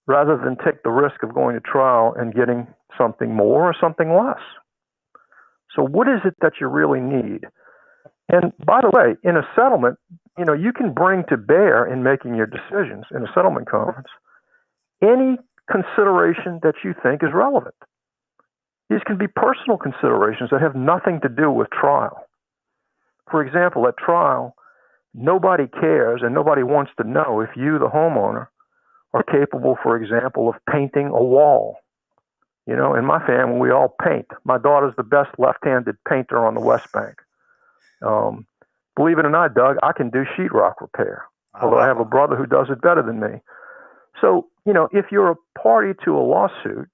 rather than take the risk of going to trial and getting something more or something less? So what is it that you really need? And by the way, in a settlement, you know, you can bring to bear in making your decisions in a settlement conference any consideration that you think is relevant. These can be personal considerations that have nothing to do with trial. For example, at trial, nobody cares and nobody wants to know if you, the homeowner, are capable, for example, of painting a wall. You know, in my family, we all paint. My daughter's the best left-handed painter on the West Bank. Believe it or not, Doug, I can do sheetrock repair, although I have a brother who does it better than me. So, you know, if you're a party to a lawsuit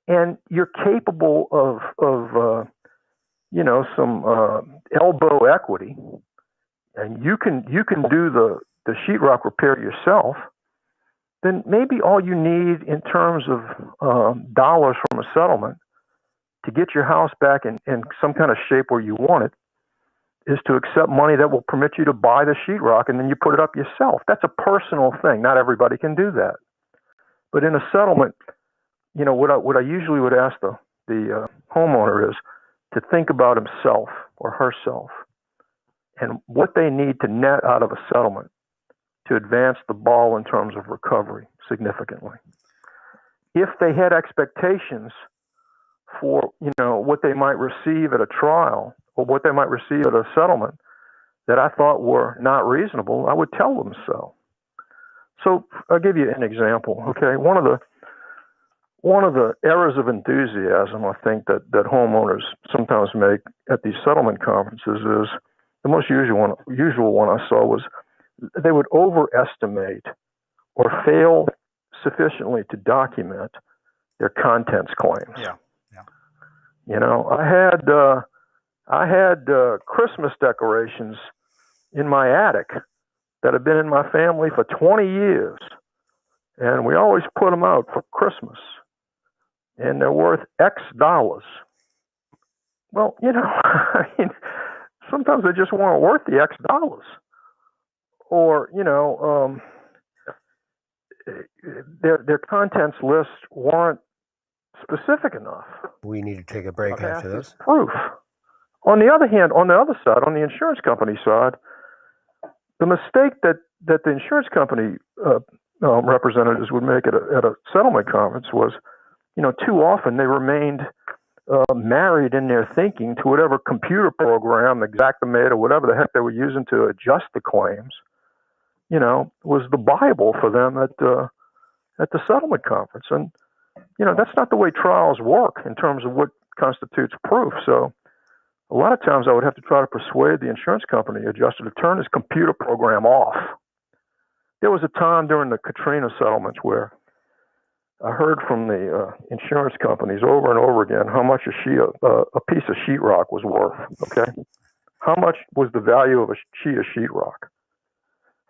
and you're capable of you know, some elbow equity, and you can do the sheetrock repair yourself, then maybe all you need in terms of dollars from a settlement to get your house back in some kind of shape where you want it is to accept money that will permit you to buy the sheetrock, and then you put it up yourself. That's a personal thing. Not everybody can do that. But in a settlement, you know, what I usually would ask the homeowner is to think about himself or herself and what they need to net out of a settlement to advance the ball in terms of recovery significantly. If they had expectations for, you know, what they might receive at a trial or what they might receive at a settlement that I thought were not reasonable, I would tell them so. So I'll give you an example. Okay, one of the errors of enthusiasm I think that homeowners sometimes make at these settlement conferences is the most usual one I saw was they would overestimate or fail sufficiently to document their contents claims. Yeah. You know, I had Christmas decorations in my attic that have been in my family for 20 years, and we always put them out for Christmas, and they're worth X dollars. Well, you know, I mean, sometimes they just weren't worth the X dollars, or, you know, their contents lists weren't specific enough. We need to take a break after this. Proof. On the other hand, on the other side, on the insurance company side, the mistake that that the insurance company representatives would make at a settlement conference was, too often they remained married in their thinking to whatever computer program, Xactimate or whatever the heck they were using to adjust the claims, was the Bible for them at the settlement conference. And, that's not the way trials work in terms of what constitutes proof. So a lot of times I would have to try to persuade the insurance company adjuster to turn his computer program off. There was a time during the Katrina settlements where I heard from the insurance companies over and over again how much a piece of sheetrock was worth, okay? How much was the value of a sheet of sheetrock?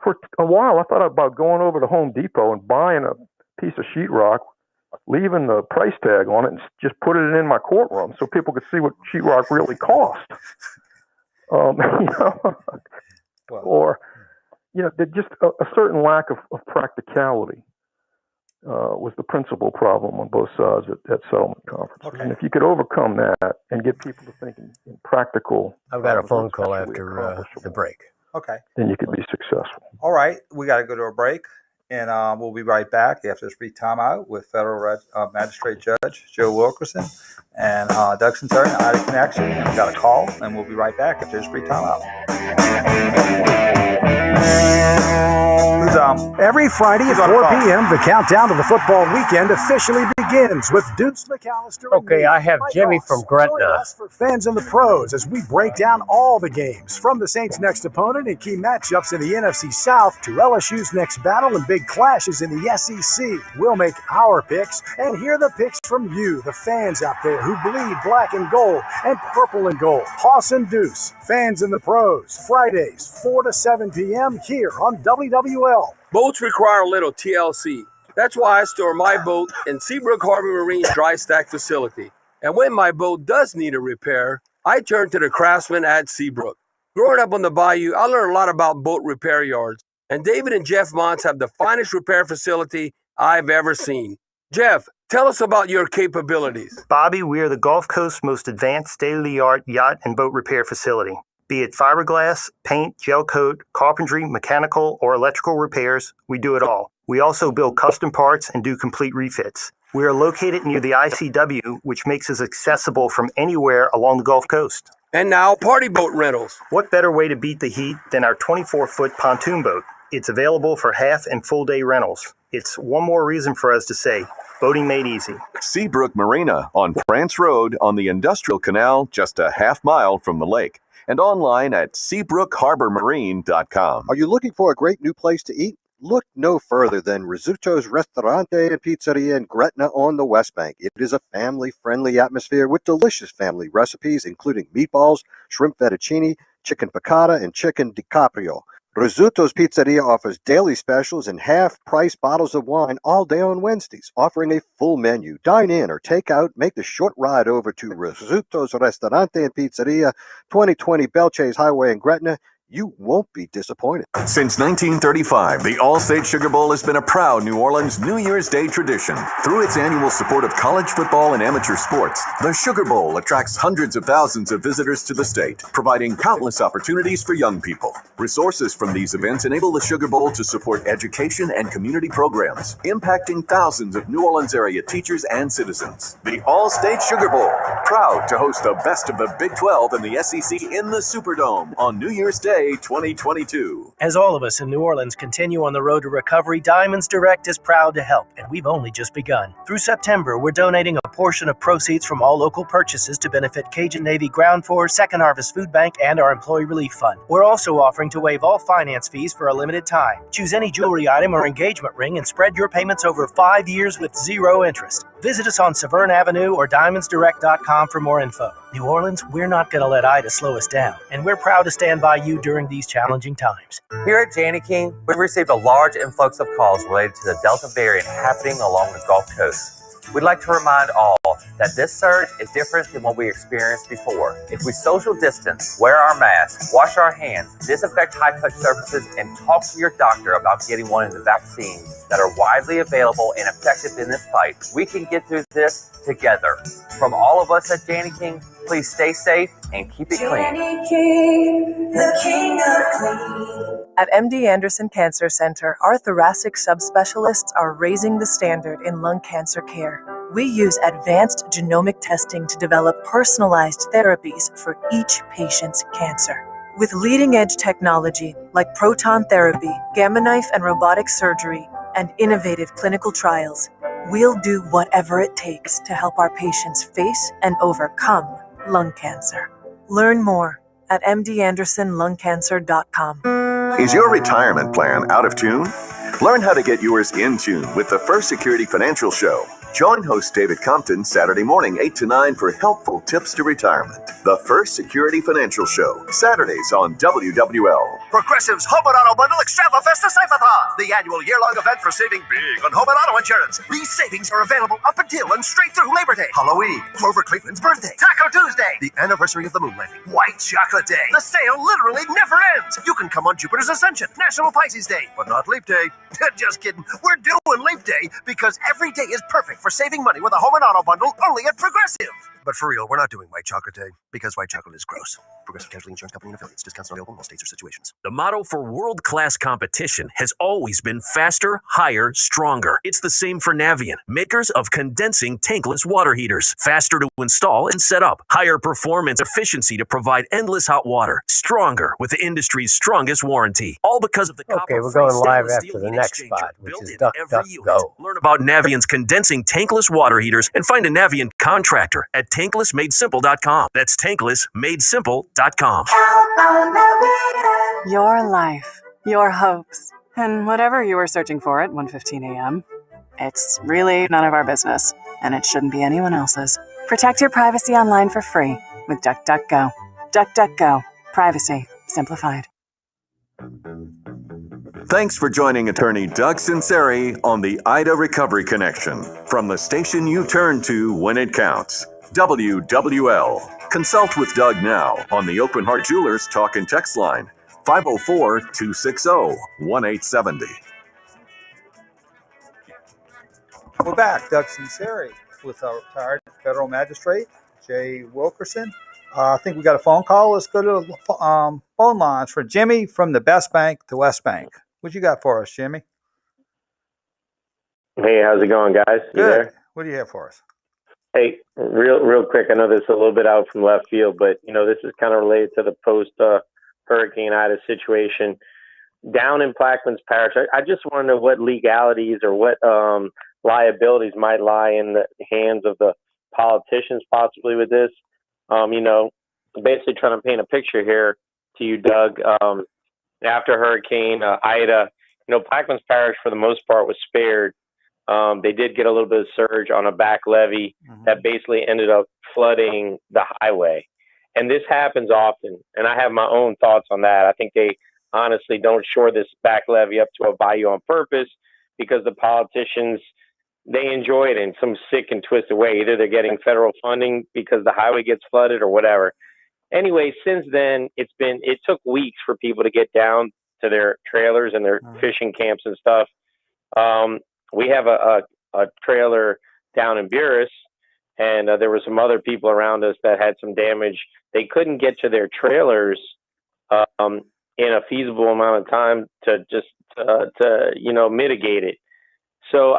For a while, I thought about going over to Home Depot and buying a piece of sheetrock, leaving the price tag on it, and just put it in my courtroom so people could see what sheetrock really cost. Or, just a certain lack of practicality was the principal problem on both sides at settlement conferences. Okay. And if you could overcome that and get people to think in practical... I've got a phone call after the break. Okay. Then you could be successful. All right. We got to go to a break, and we'll be right back after this brief timeout with Federal Magistrate Judge Joe Wilkerson and Doug Sunseri and Ida Connection. And we got a call, and we'll be right back after this brief timeout. Every Friday at 4 p.m., the countdown to the football weekend officially begins with Deuce McAllister. Okay, I have Jimmy from Gretna. Join us for Fans and the Pros as we break down all the games, from the Saints' next opponent and key matchups in the NFC South to LSU's next battle and big clashes in the SEC. We'll make our picks and hear the picks from you, the fans out there who bleed black and gold and purple and gold. Hoss and Deuce, Fans and the Pros, Fridays, 4 to 7 p.m. here on WWL. Boats require a little TLC. That's why I store my boat in Seabrook Harbor Marine's dry stack facility. And when my boat does need a repair, I turn to the craftsmen at Seabrook. Growing up on the bayou, I learned a lot about boat repair yards. And David and Jeff Montz have the finest repair facility I've ever seen. Jeff, tell us about your capabilities. Bobby, we are the Gulf Coast's most advanced state-of-the-art yacht and boat repair facility. Be it fiberglass, paint, gel coat, carpentry, mechanical, or electrical repairs, we do it all. We also build custom parts and do complete refits. We are located near the ICW, which makes us accessible from anywhere along the Gulf Coast. And now, party boat rentals. What better way to beat the heat than our 24-foot pontoon boat? It's available for half and full day rentals. It's one more reason for us to say, boating made easy. Seabrook Marina on France Road on the Industrial Canal, just a half mile from the lake. And online at SeabrookHarborMarine.com. Are you looking for a great new place to eat? Look no further than Rizzuto's Ristorante and Pizzeria in Gretna on the West Bank. It is a family-friendly atmosphere with delicious family recipes, including meatballs, shrimp fettuccine, chicken piccata, and chicken di caprio. Rizzuto's Pizzeria offers daily specials and half-price bottles of wine all day on Wednesdays, offering a full menu. Dine in or take out, make the short ride over to Rizzuto's Ristorante and Pizzeria, 2020 Belchase Highway in Gretna. You won't be disappointed. Since 1935, the All-State Sugar Bowl has been a proud New Orleans New Year's Day tradition. Through its annual support of college football and amateur sports, the Sugar Bowl attracts hundreds of thousands of visitors to the state, providing countless opportunities for young people. Resources from these events enable the Sugar Bowl to support education and community programs, impacting thousands of New Orleans area teachers and citizens. The All-State Sugar Bowl, proud to host the best of the Big 12 and the SEC in the Superdome on New Year's Day 2022. As all of us in New Orleans continue on the road to recovery, Diamonds Direct is proud to help, and we've only just begun. Through September, we're donating a portion of proceeds from all local purchases to benefit Cajun Navy Ground Force, Second Harvest Food Bank, and our Employee Relief Fund. We're also offering to waive all finance fees for a limited time. Choose any jewelry item or engagement ring and spread your payments over 5 years with zero interest. Visit us on Severn Avenue or DiamondsDirect.com for more info. New Orleans, we're not going to let Ida slow us down, and we're proud to stand by you during these challenging times. Here at Janney King, we've received a large influx of calls related to the Delta variant happening along the Gulf Coast. We'd like to remind all that this surge is different than what we experienced before. If we social distance, wear our masks, wash our hands, disinfect high-touch surfaces, and talk to your doctor about getting one of the vaccines that are widely available and effective in this fight, we can get through this together. From all of us at Janney King, please stay safe and keep it clean. Janney King, the king of clean. At MD Anderson Cancer Center, our thoracic subspecialists are raising the standard in lung cancer care. We use advanced genomic testing to develop personalized therapies for each patient's cancer. With leading-edge technology like proton therapy, gamma knife and robotic surgery, and innovative clinical trials, we'll do whatever it takes to help our patients face and overcome lung cancer. Learn more at mdandersonlungcancer.com. Is your retirement plan out of tune? Learn how to get yours in tune with the First Security Financial Show. Join host David Compton Saturday morning 8 to 9 for helpful tips to retirement. The First Security Financial Show, Saturdays on WWL. Progressive's Home and Auto Bundle Extrava-Festa Save-a-thon, the annual year-long event for saving big on home and auto insurance. These savings are available up until and straight through Labor Day, Halloween, Clover Cleveland's birthday, Taco Tuesday, the anniversary of the moon landing, White Chocolate Day. The sale literally never ends. You can come on Jupiter's Ascension, National Pisces Day, but not Leap Day. Just kidding. We're doing Leap Day because every day is perfect for saving money with a home and auto bundle only at Progressive. But for real, we're not doing White Chocolate Day because white chocolate is gross. Progressive Casualty Insurance Company and affiliates. Discounts not available in all states or situations. The motto for world-class competition has always been faster, higher, stronger. It's the same for Navien, makers of condensing tankless water heaters. Faster to install and set up. Higher performance efficiency to provide endless hot water. Stronger with the industry's strongest warranty. All because of the Okay, we're going live after the next spot, which is Duck, Duck, Go. Learn about Navient's condensing tankless water heaters and find a Navient contractor at tanklessmadesimple.com. That's tanklessmadesimple.com. Your life, your hopes, and whatever you were searching for at 1:15 a.m. It's really none of our business, and it shouldn't be anyone else's. Protect your privacy online for free with DuckDuckGo. DuckDuckGo. Privacy simplified. Thanks for joining attorney Doug Sunseri on the Ida Recovery Connection from the station you turn to when it counts. WWL. Consult with Doug now on the Open Heart Jewelers Talk and Text line, 504-260-1870. We're back. Doug Sunseri with our retired federal magistrate, Jay Wilkerson. I think we got a phone call. Let's go to the phone lines for Jimmy from the Best Bank to West Bank. What you got for us, Jimmy? Hey, how's it going, guys? You Good. there? What do you have for us? Hey, real quick. I know this is a little bit out from left field, but this is kind of related to the post Hurricane Ida situation down in Plaquemines Parish. I just want to know what legalities or what liabilities might lie in the hands of the politicians possibly with this. Basically trying to paint a picture here to you, Doug. After Hurricane Ida, Plaquemines Parish for the most part was spared. They did get a little bit of surge on a back levee that basically ended up flooding the highway. And this happens often. And I have my own thoughts on that. I think they honestly don't shore this back levee up to a bayou on purpose because the politicians, they enjoy it in some sick and twisted way. Either they're getting federal funding because the highway gets flooded or whatever. Anyway, since then, it took weeks for people to get down to their trailers and their fishing camps and stuff. We have a trailer down in Buras, and there were some other people around us that had some damage. They couldn't get to their trailers in a feasible amount of time to mitigate it. So,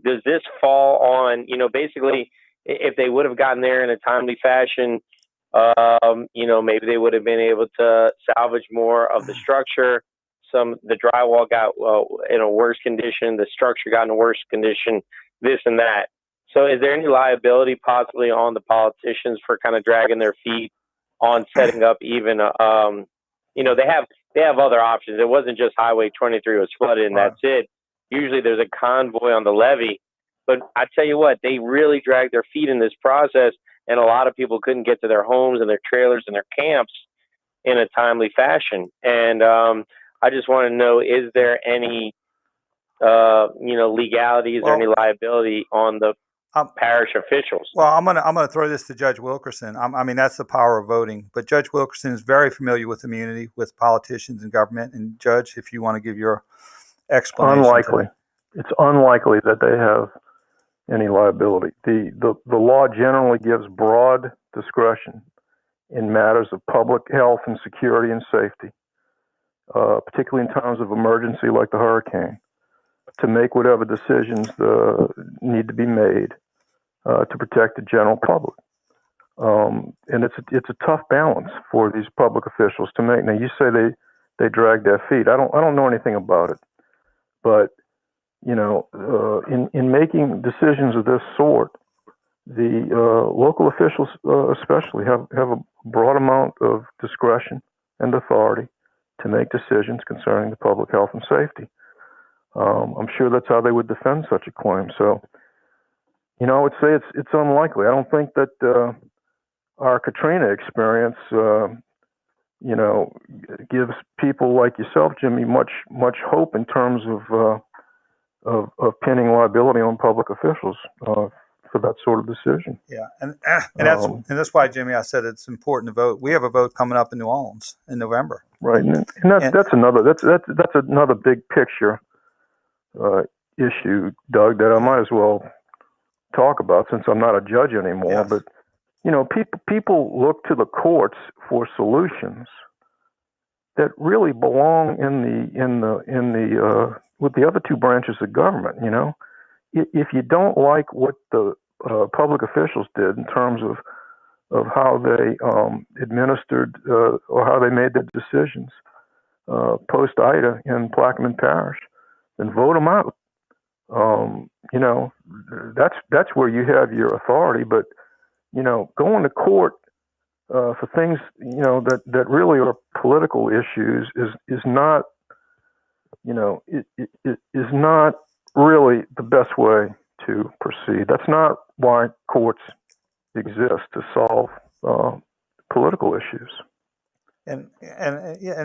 does this fall on, basically, if they would have gotten there in a timely fashion, maybe they would have been able to salvage more of the structure. The drywall got in a worse condition, the structure got in a worse condition, this and that. So is there any liability possibly on the politicians for kind of dragging their feet on setting up even, they have other options. It wasn't just Highway 23 was flooded and that's it. Usually there's a convoy on the levee. But I tell you what, they really dragged their feet in this process, and a lot of people couldn't get to their homes and their trailers and their camps in a timely fashion. And I just want to know, is there any, legalities or any liability on the parish officials? Well, I'm gonna throw this to Judge Wilkerson. That's the power of voting. But Judge Wilkerson is very familiar with immunity, with politicians and government. And Judge, if you want to give your explanation. It's unlikely that they have any liability. The law generally gives broad discretion in matters of public health and security and safety. particularly in times of emergency like the hurricane, to make whatever decisions need to be made to protect the general public. And it's a tough balance for these public officials to make. Now, you say they drag their feet. I don't know anything about it, but in making decisions of this sort, the local officials especially have a broad amount of discretion and authority to make decisions concerning the public health and safety. I'm sure that's how they would defend such a claim. So, I would say it's unlikely. I don't think that our Katrina experience, gives people like yourself, Jimmy, much hope in terms of pinning liability on public officials for that sort of decision. Yeah, and that's why, Jimmy, I said it's important to vote. We have a vote coming up in New Orleans in November. Right, and that's another big picture issue, Doug, that I might as well talk about since I'm not a judge anymore. Yes. But people look to the courts for solutions that really belong in the with the other two branches of government. If you don't like what the public officials did in terms of how they administered or how they made their decisions post-Ida in Plaquemine Parish, then vote them out. That's where you have your authority. But going to court for things that really are political issues is not is not really the best way to proceed. That's not why courts exist, to solve political issues. And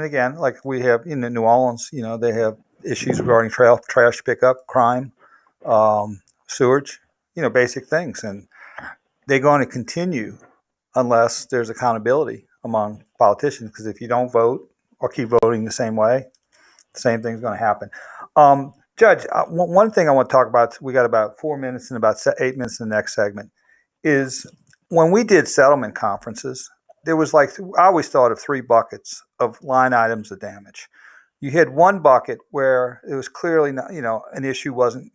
again, like we have in New Orleans, they have issues regarding trash pickup, crime, sewage, basic things, and they're going to continue unless there's accountability among politicians. Because if you don't vote or keep voting the same way, the same thing's going to happen. Judge, one thing I want to talk about, we got about 4 minutes and about 8 minutes in the next segment, is when we did settlement conferences, there was I always thought of 3 buckets of line items of damage. You had one bucket where it was clearly, not, an issue wasn't,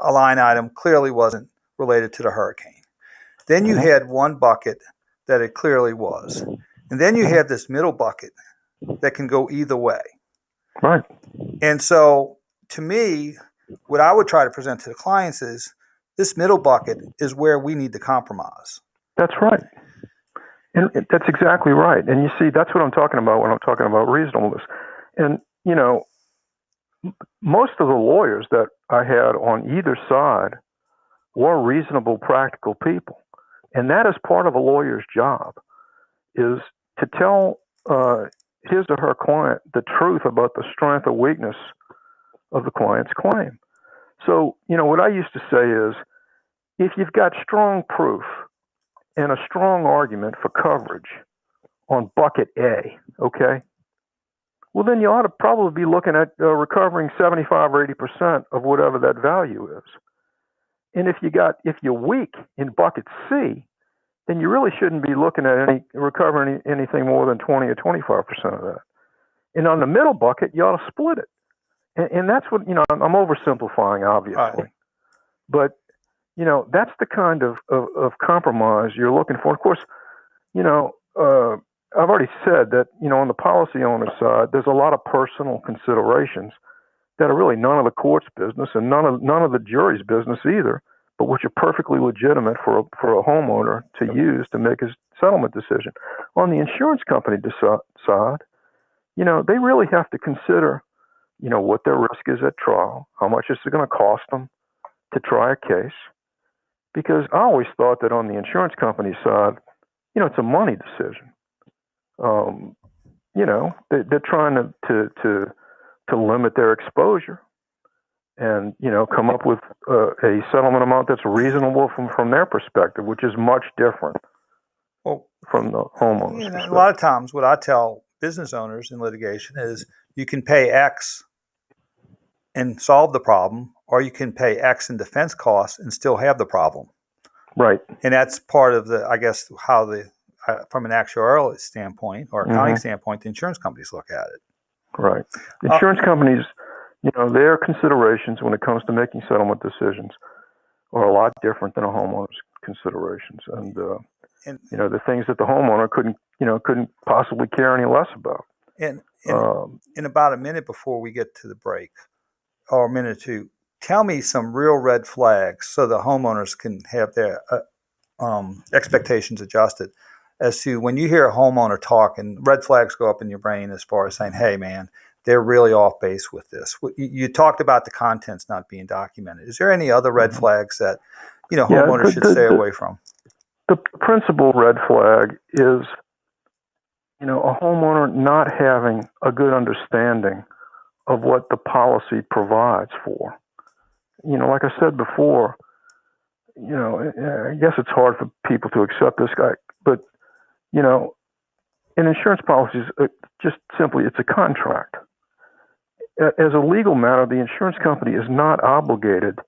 a line item clearly wasn't related to the hurricane. Then you had one bucket that it clearly was. And then you had this middle bucket that can go either way. Right. And so, to me, what I would try to present to the clients is this middle bucket is where we need to compromise. That's right. And that's exactly right. And you see, that's what I'm talking about when I'm talking about reasonableness. And, most of the lawyers that I had on either side were reasonable, practical people. And that is part of a lawyer's job, is to tell his or her client the truth about the strength or weakness of the client's claim. So, what I used to say is, if you've got strong proof and a strong argument for coverage on bucket A, okay, well, then you ought to probably be looking at recovering 75 or 80% of whatever that value is. And if you're weak in bucket C, then you really shouldn't be looking at recovering anything more than 20 or 25% of that. And on the middle bucket, you ought to split it. And that's what, I'm oversimplifying, obviously. Right. But, that's the kind of compromise you're looking for. Of course, I've already said that, on the policy owner side, there's a lot of personal considerations that are really none of the court's business and none of the jury's business either, but which are perfectly legitimate for a homeowner to use to make his settlement decision. On the insurance company side, they really have to consider, what their risk is at trial, how much is it going to cost them to try a case. Because I always thought that on the insurance company side, it's a money decision. They're trying to limit their exposure and, come up with a settlement amount that's reasonable from their perspective, which is much different from the homeowner's perspective. A lot of times what I tell business owners in litigation is you can pay X and solve the problem, or you can pay X in defense costs and still have the problem. Right. And that's part of how from an actuarial standpoint or accounting standpoint, the insurance companies look at it. Right. Insurance companies, their considerations when it comes to making settlement decisions are a lot different than a homeowner's considerations, and the things that the homeowner couldn't possibly care any less about. And in about a minute before we get to the break, or a minute or two, tell me some real red flags so the homeowners can have their expectations adjusted as to when you hear a homeowner talk and red flags go up in your brain as far as saying, hey, man, they're really off base with this. You talked about the contents not being documented. Is there any other red flags that homeowners should stay away from? The principal red flag is, a homeowner not having a good understanding of what the policy provides for. Like I said before, I guess it's hard for people to accept this guy, but, in insurance policies, just simply, it's a contract. As a legal matter, the insurance company is not obligated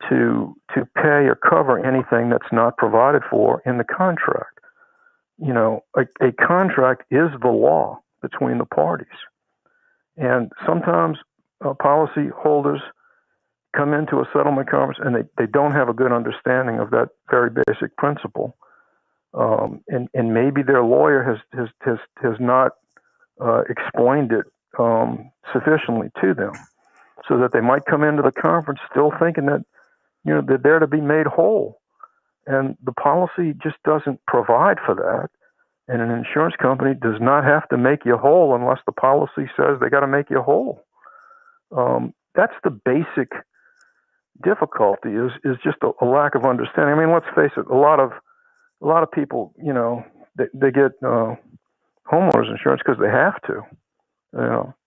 to pay or cover anything that's not provided for in the contract. A contract is the law between the parties. And sometimes policy holders come into a settlement conference and they don't have a good understanding of that very basic principle. And maybe their lawyer has not explained it sufficiently to them, so that they might come into the conference still thinking that they're there to be made whole, and the policy just doesn't provide for that. And an insurance company does not have to make you whole unless the policy says they got to make you whole. That's the basic difficulty is just a lack of understanding. I mean, let's face it, a lot of people, they get homeowners insurance because they have to,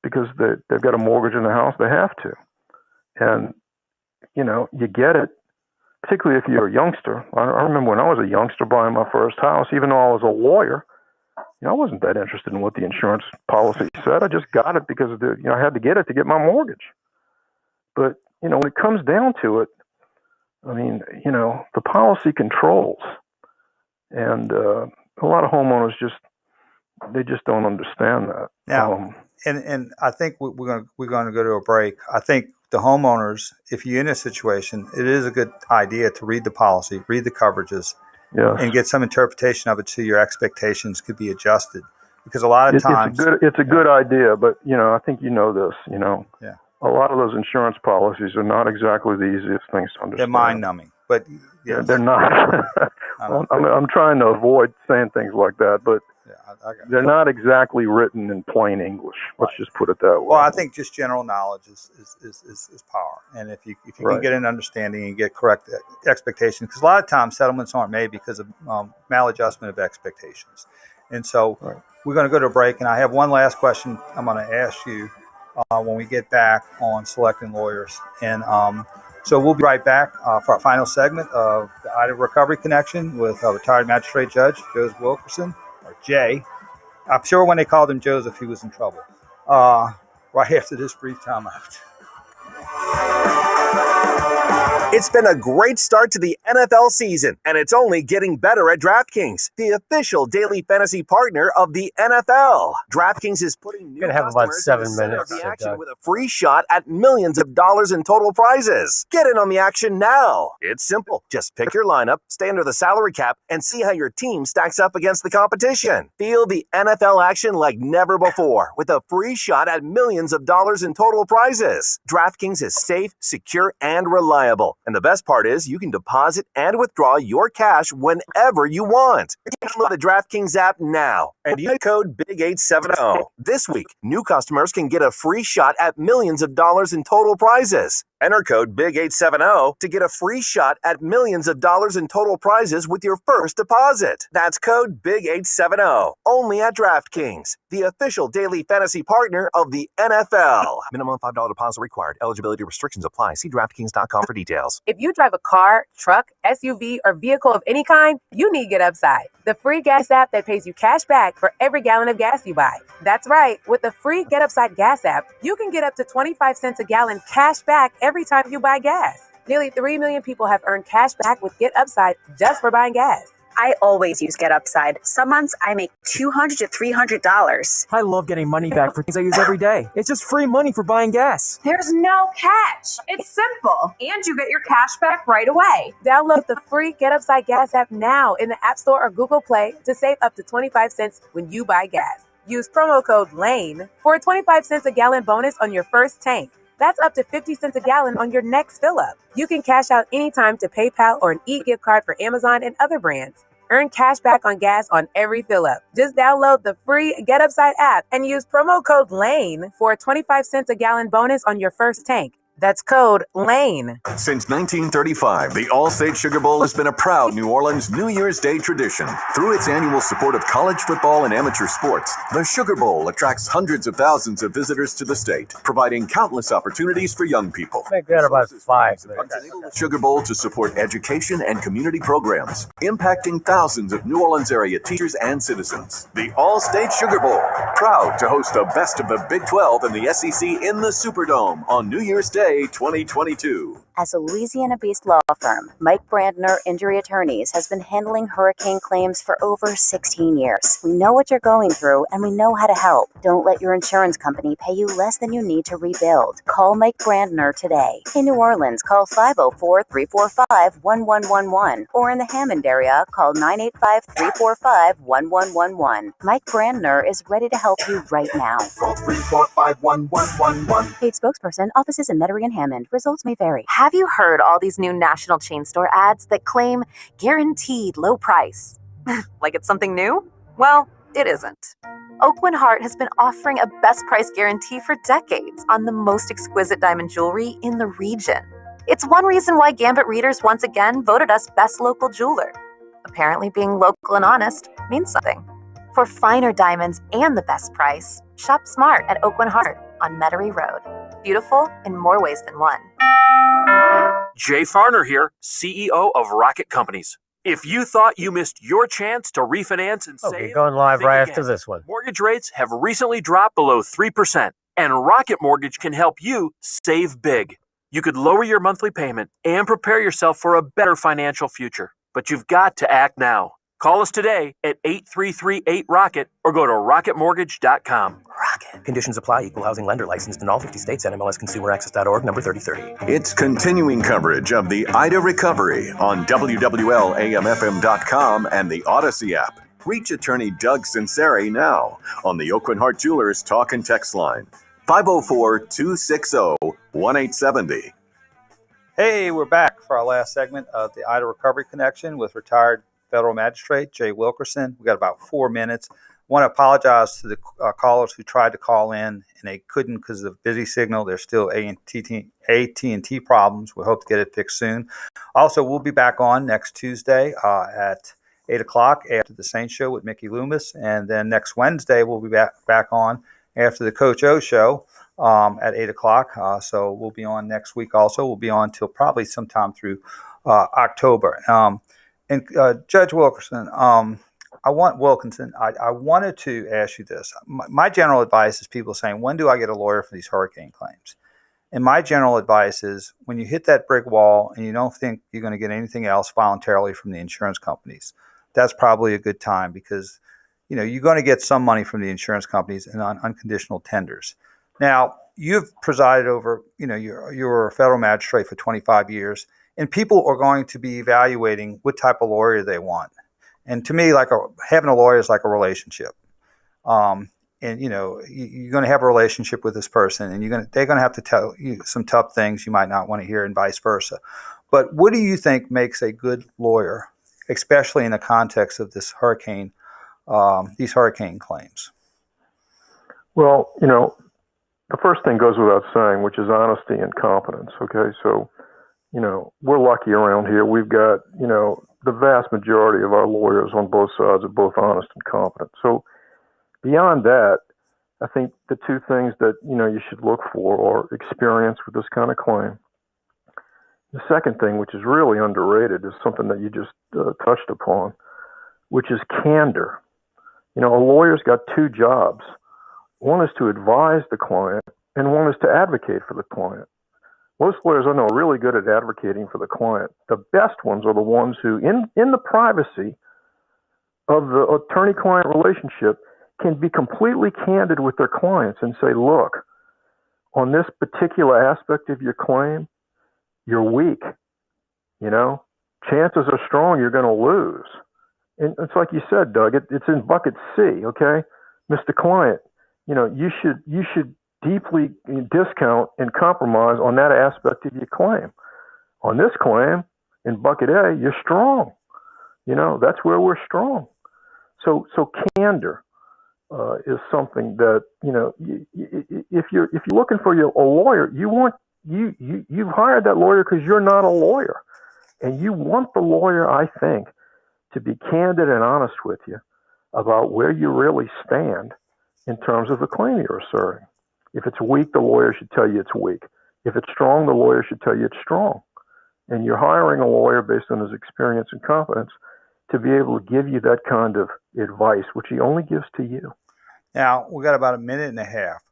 because they've got a mortgage in the house, they have to. And, you get it, particularly if you're a youngster. I remember when I was a youngster buying my first house, even though I was a lawyer, I wasn't that interested in what the insurance policy said. I just got it because I had to get it to get my mortgage. But, when it comes down to it, I mean, the policy controls. And a lot of homeowners just don't understand that. Now, and I think we're going to go to a break. I think the homeowners, if you're in a situation, it is a good idea to read the policy, read the coverages, and get some interpretation of it so your expectations could be adjusted. Because a lot of times it's a good idea, but I think this. Yeah. A lot of those insurance policies are not exactly the easiest things to understand. They're mind-numbing, but yes. They're not. I'm trying to avoid saying things like that, but they're not exactly written in plain English. Let's just put it that way. Well, I think just general knowledge is power, and if you can get an understanding and get correct expectations, because a lot of times settlements aren't made because of maladjustment of expectations, and so we're going to go to a break, and I have one last question I'm going to ask you when we get back on selecting lawyers, and so we'll be right back for our final segment of the Ida Recovery Connection with retired magistrate judge Joseph Wilkerson, or Jay. I'm sure when they called him Joseph, he was in trouble. Right after this brief time out. It's been a great start to the NFL season, and it's only getting better at DraftKings, the official daily fantasy partner of the NFL. DraftKings is putting new customers in the center of the action with a free shot at millions of dollars in total prizes. Get in on the action now. It's simple. Just pick your lineup, stay under the salary cap, and see how your team stacks up against the competition. Feel the NFL action like never before with a free shot at millions of dollars in total prizes. DraftKings is safe, secure, and reliable. And the best part is you can deposit and withdraw your cash whenever you want. Download the DraftKings app now and use code BIG870. This week, new customers can get a free shot at millions of dollars in total prizes. Enter code BIG870 to get a free shot at millions of dollars in total prizes with your first deposit. That's code BIG870. Only at DraftKings, the official daily fantasy partner of the NFL. Minimum $5 deposit required. Eligibility restrictions apply. See DraftKings.com for details. If you drive a car, truck, SUV, or vehicle of any kind, you need Get Upside, the free gas app that pays you cash back for every gallon of gas you buy. That's right. With the free Get Upside gas app, you can get up to 25 cents a gallon cash back every time you buy gas. Nearly 3 million people have earned cash back with Get Upside just for buying gas. I always use Get Upside. Some months I make $200 to $300. I love getting money back for things I use every day. It's just free money for buying gas. There's no catch. It's simple, and you get your cash back right away. Download the free Get Upside Gas app now in the App Store or Google Play to save up to 25 cents when you buy gas. Use promo code LANE for a 25 cents a gallon bonus on your first tank. That's up to 50 cents a gallon on your next fill-up. You can cash out anytime to PayPal or an e-gift card for Amazon and other brands. Earn cash back on gas on every fill-up. Just download the free Get Upside app and use promo code LANE for a 25 cents a gallon bonus on your first tank. That's code LANE. Since 1935, the All-State Sugar Bowl has been a proud New Orleans New Year's Day tradition. Through its annual support of college football and amateur sports, the Sugar Bowl attracts hundreds of thousands of visitors to the state, providing countless opportunities for young people. Make that about 5 minutes. The Sugar Bowl to support education and community programs, impacting thousands of New Orleans area teachers and citizens. The All-State Sugar Bowl, proud to host the best of the Big 12 and the SEC in the Superdome on New Year's Day 2022. As a Louisiana-based law firm, Mike Brandner Injury Attorneys has been handling hurricane claims for over 16 years. We know what you're going through, and we know how to help. Don't let your insurance company pay you less than you need to rebuild. Call Mike Brandner today. In New Orleans, call 504-345-1111. Or in the Hammond area, call 985-345-1111. Mike Brandner is ready to help you right now. Call 345-1111. Paid spokesperson, offices in Metairie and Hammond. Results may vary. Have you heard all these new national chain store ads that claim guaranteed low price? Like it's something new? Well, it isn't. Oak & Hart has been offering a best price guarantee for decades on the most exquisite diamond jewelry in the region. It's one reason why Gambit readers once again voted us best local jeweler. Apparently being local and honest means something. For finer diamonds and the best price, shop smart at Oak & Hart on Metairie Road. Beautiful in more ways than one. Jay Farner here, CEO of Rocket Companies. If you thought you missed your chance to refinance and save, going live right again. after this one. Mortgage rates have recently dropped below 3%, and Rocket Mortgage can help you save big. You could lower your monthly payment and prepare yourself for a better financial future. But you've got to act now. Call us today at 833-8-ROCKET or go to rocketmortgage.com. Rocket. Conditions apply. Equal housing lender licensed in all 50 states. NMLSConsumerAccess.org, number 3030. It's continuing coverage of the Ida recovery on WWL-AMFM.com and the Odyssey app. Reach attorney Doug Sunseri now on the Oak & Hart Jewelers Talk and Text line, 504-260-1870. Hey, we're back for our last segment of the Ida Recovery Connection with retired Federal Magistrate Jay Wilkerson. We got about 4 minutes. I want to apologize to the callers who tried to call in and they couldn't because of the busy signal. There's still AT&T problems. We hope to get it fixed soon. Also, we'll be back on next Tuesday at 8 o'clock after the Saints show with Mickey Loomis. And then next Wednesday, we'll be back on after the Coach O show at 8 o'clock. So we'll be on next week also. We'll be on till probably sometime through October. And Judge Wilkerson, I wanted to ask you this. My general advice is people saying, when do I get a lawyer for these hurricane claims? And my general advice is when you hit that brick wall and you don't think you're going to get anything else voluntarily from the insurance companies, that's probably a good time because, you're going to get some money from the insurance companies and on unconditional tenders. Now, you've presided over, you're a federal magistrate for 25 years. And people are going to be evaluating what type of lawyer they want. And to me, having a lawyer is like a relationship. And you're going to have a relationship with this person, and they're going to have to tell you some tough things you might not want to hear, and vice versa. But what do you think makes a good lawyer, especially in the context of this hurricane, these hurricane claims? Well, the first thing goes without saying, which is honesty and competence. Okay, so. We're lucky around here. We've got, the vast majority of our lawyers on both sides are both honest and competent. So beyond that, I think the two things that, you should look for are experience with this kind of claim. The second thing, which is really underrated, is something that you just touched upon, which is candor. A lawyer's got two jobs. One is to advise the client, and one is to advocate for the client. Most lawyers I know are really good at advocating for the client. The best ones are the ones who, in the privacy of the attorney-client relationship can be completely candid with their clients and say, look, on this particular aspect of your claim, you're weak. Chances are strong you're going to lose. And it's like you said, Doug, it's in bucket C, okay? Mr. Client, you should deeply discount and compromise on that aspect of your claim. On this claim, in bucket A, you're strong. That's where we're strong. So candor is something that if you're looking for a lawyer, you've hired that lawyer because you're not a lawyer, and you want the lawyer, I think, to be candid and honest with you about where you really stand in terms of the claim you're asserting. If it's weak, the lawyer should tell you it's weak. If it's strong, the lawyer should tell you it's strong. And you're hiring a lawyer based on his experience and competence to be able to give you that kind of advice, which he only gives to you. Now, we've got about a minute and a half.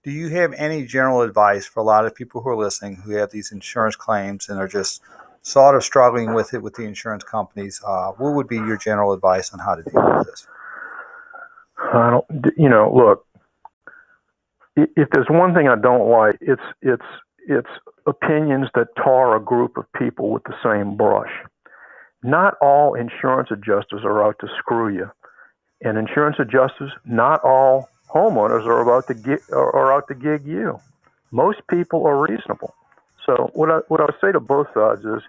Do you have any general advice for a lot of people who are listening who have these insurance claims and are just sort of struggling with it with the insurance companies? What would be your general advice on how to deal with this? Look, if there's one thing I don't like, it's opinions that tar a group of people with the same brush. Not all insurance adjusters are out to screw you, and insurance adjusters, not all homeowners are out to gig you. Most people are reasonable. So what I would say to both sides is,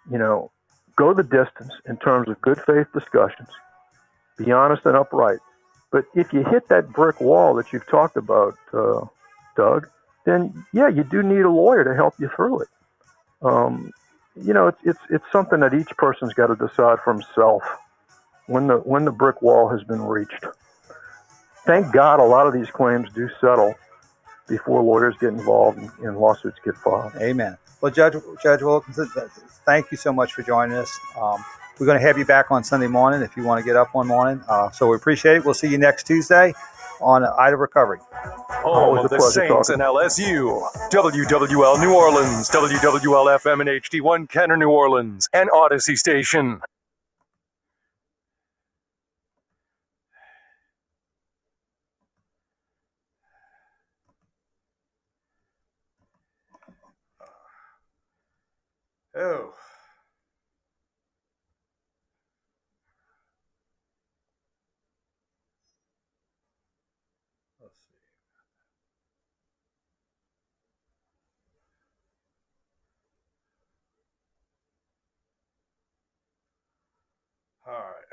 go the distance in terms of good faith discussions. Be honest and upright. But if you hit that brick wall that you've talked about, Doug, then yeah, you do need a lawyer to help you through it. It's something that each person's got to decide for himself when the brick wall has been reached. Thank God a lot of these claims do settle before lawyers get involved and lawsuits get filed. Amen. Well, Judge Wilkinson, thank you so much for joining us. We're going to have you back on Sunday morning if you want to get up one morning. So we appreciate it. We'll see you next Tuesday on Ida Recovery. Home of the Saints and LSU, WWL New Orleans, WWL FM and HD1 Kenner New Orleans, and Odyssey Station. Oh. Let's see. All right.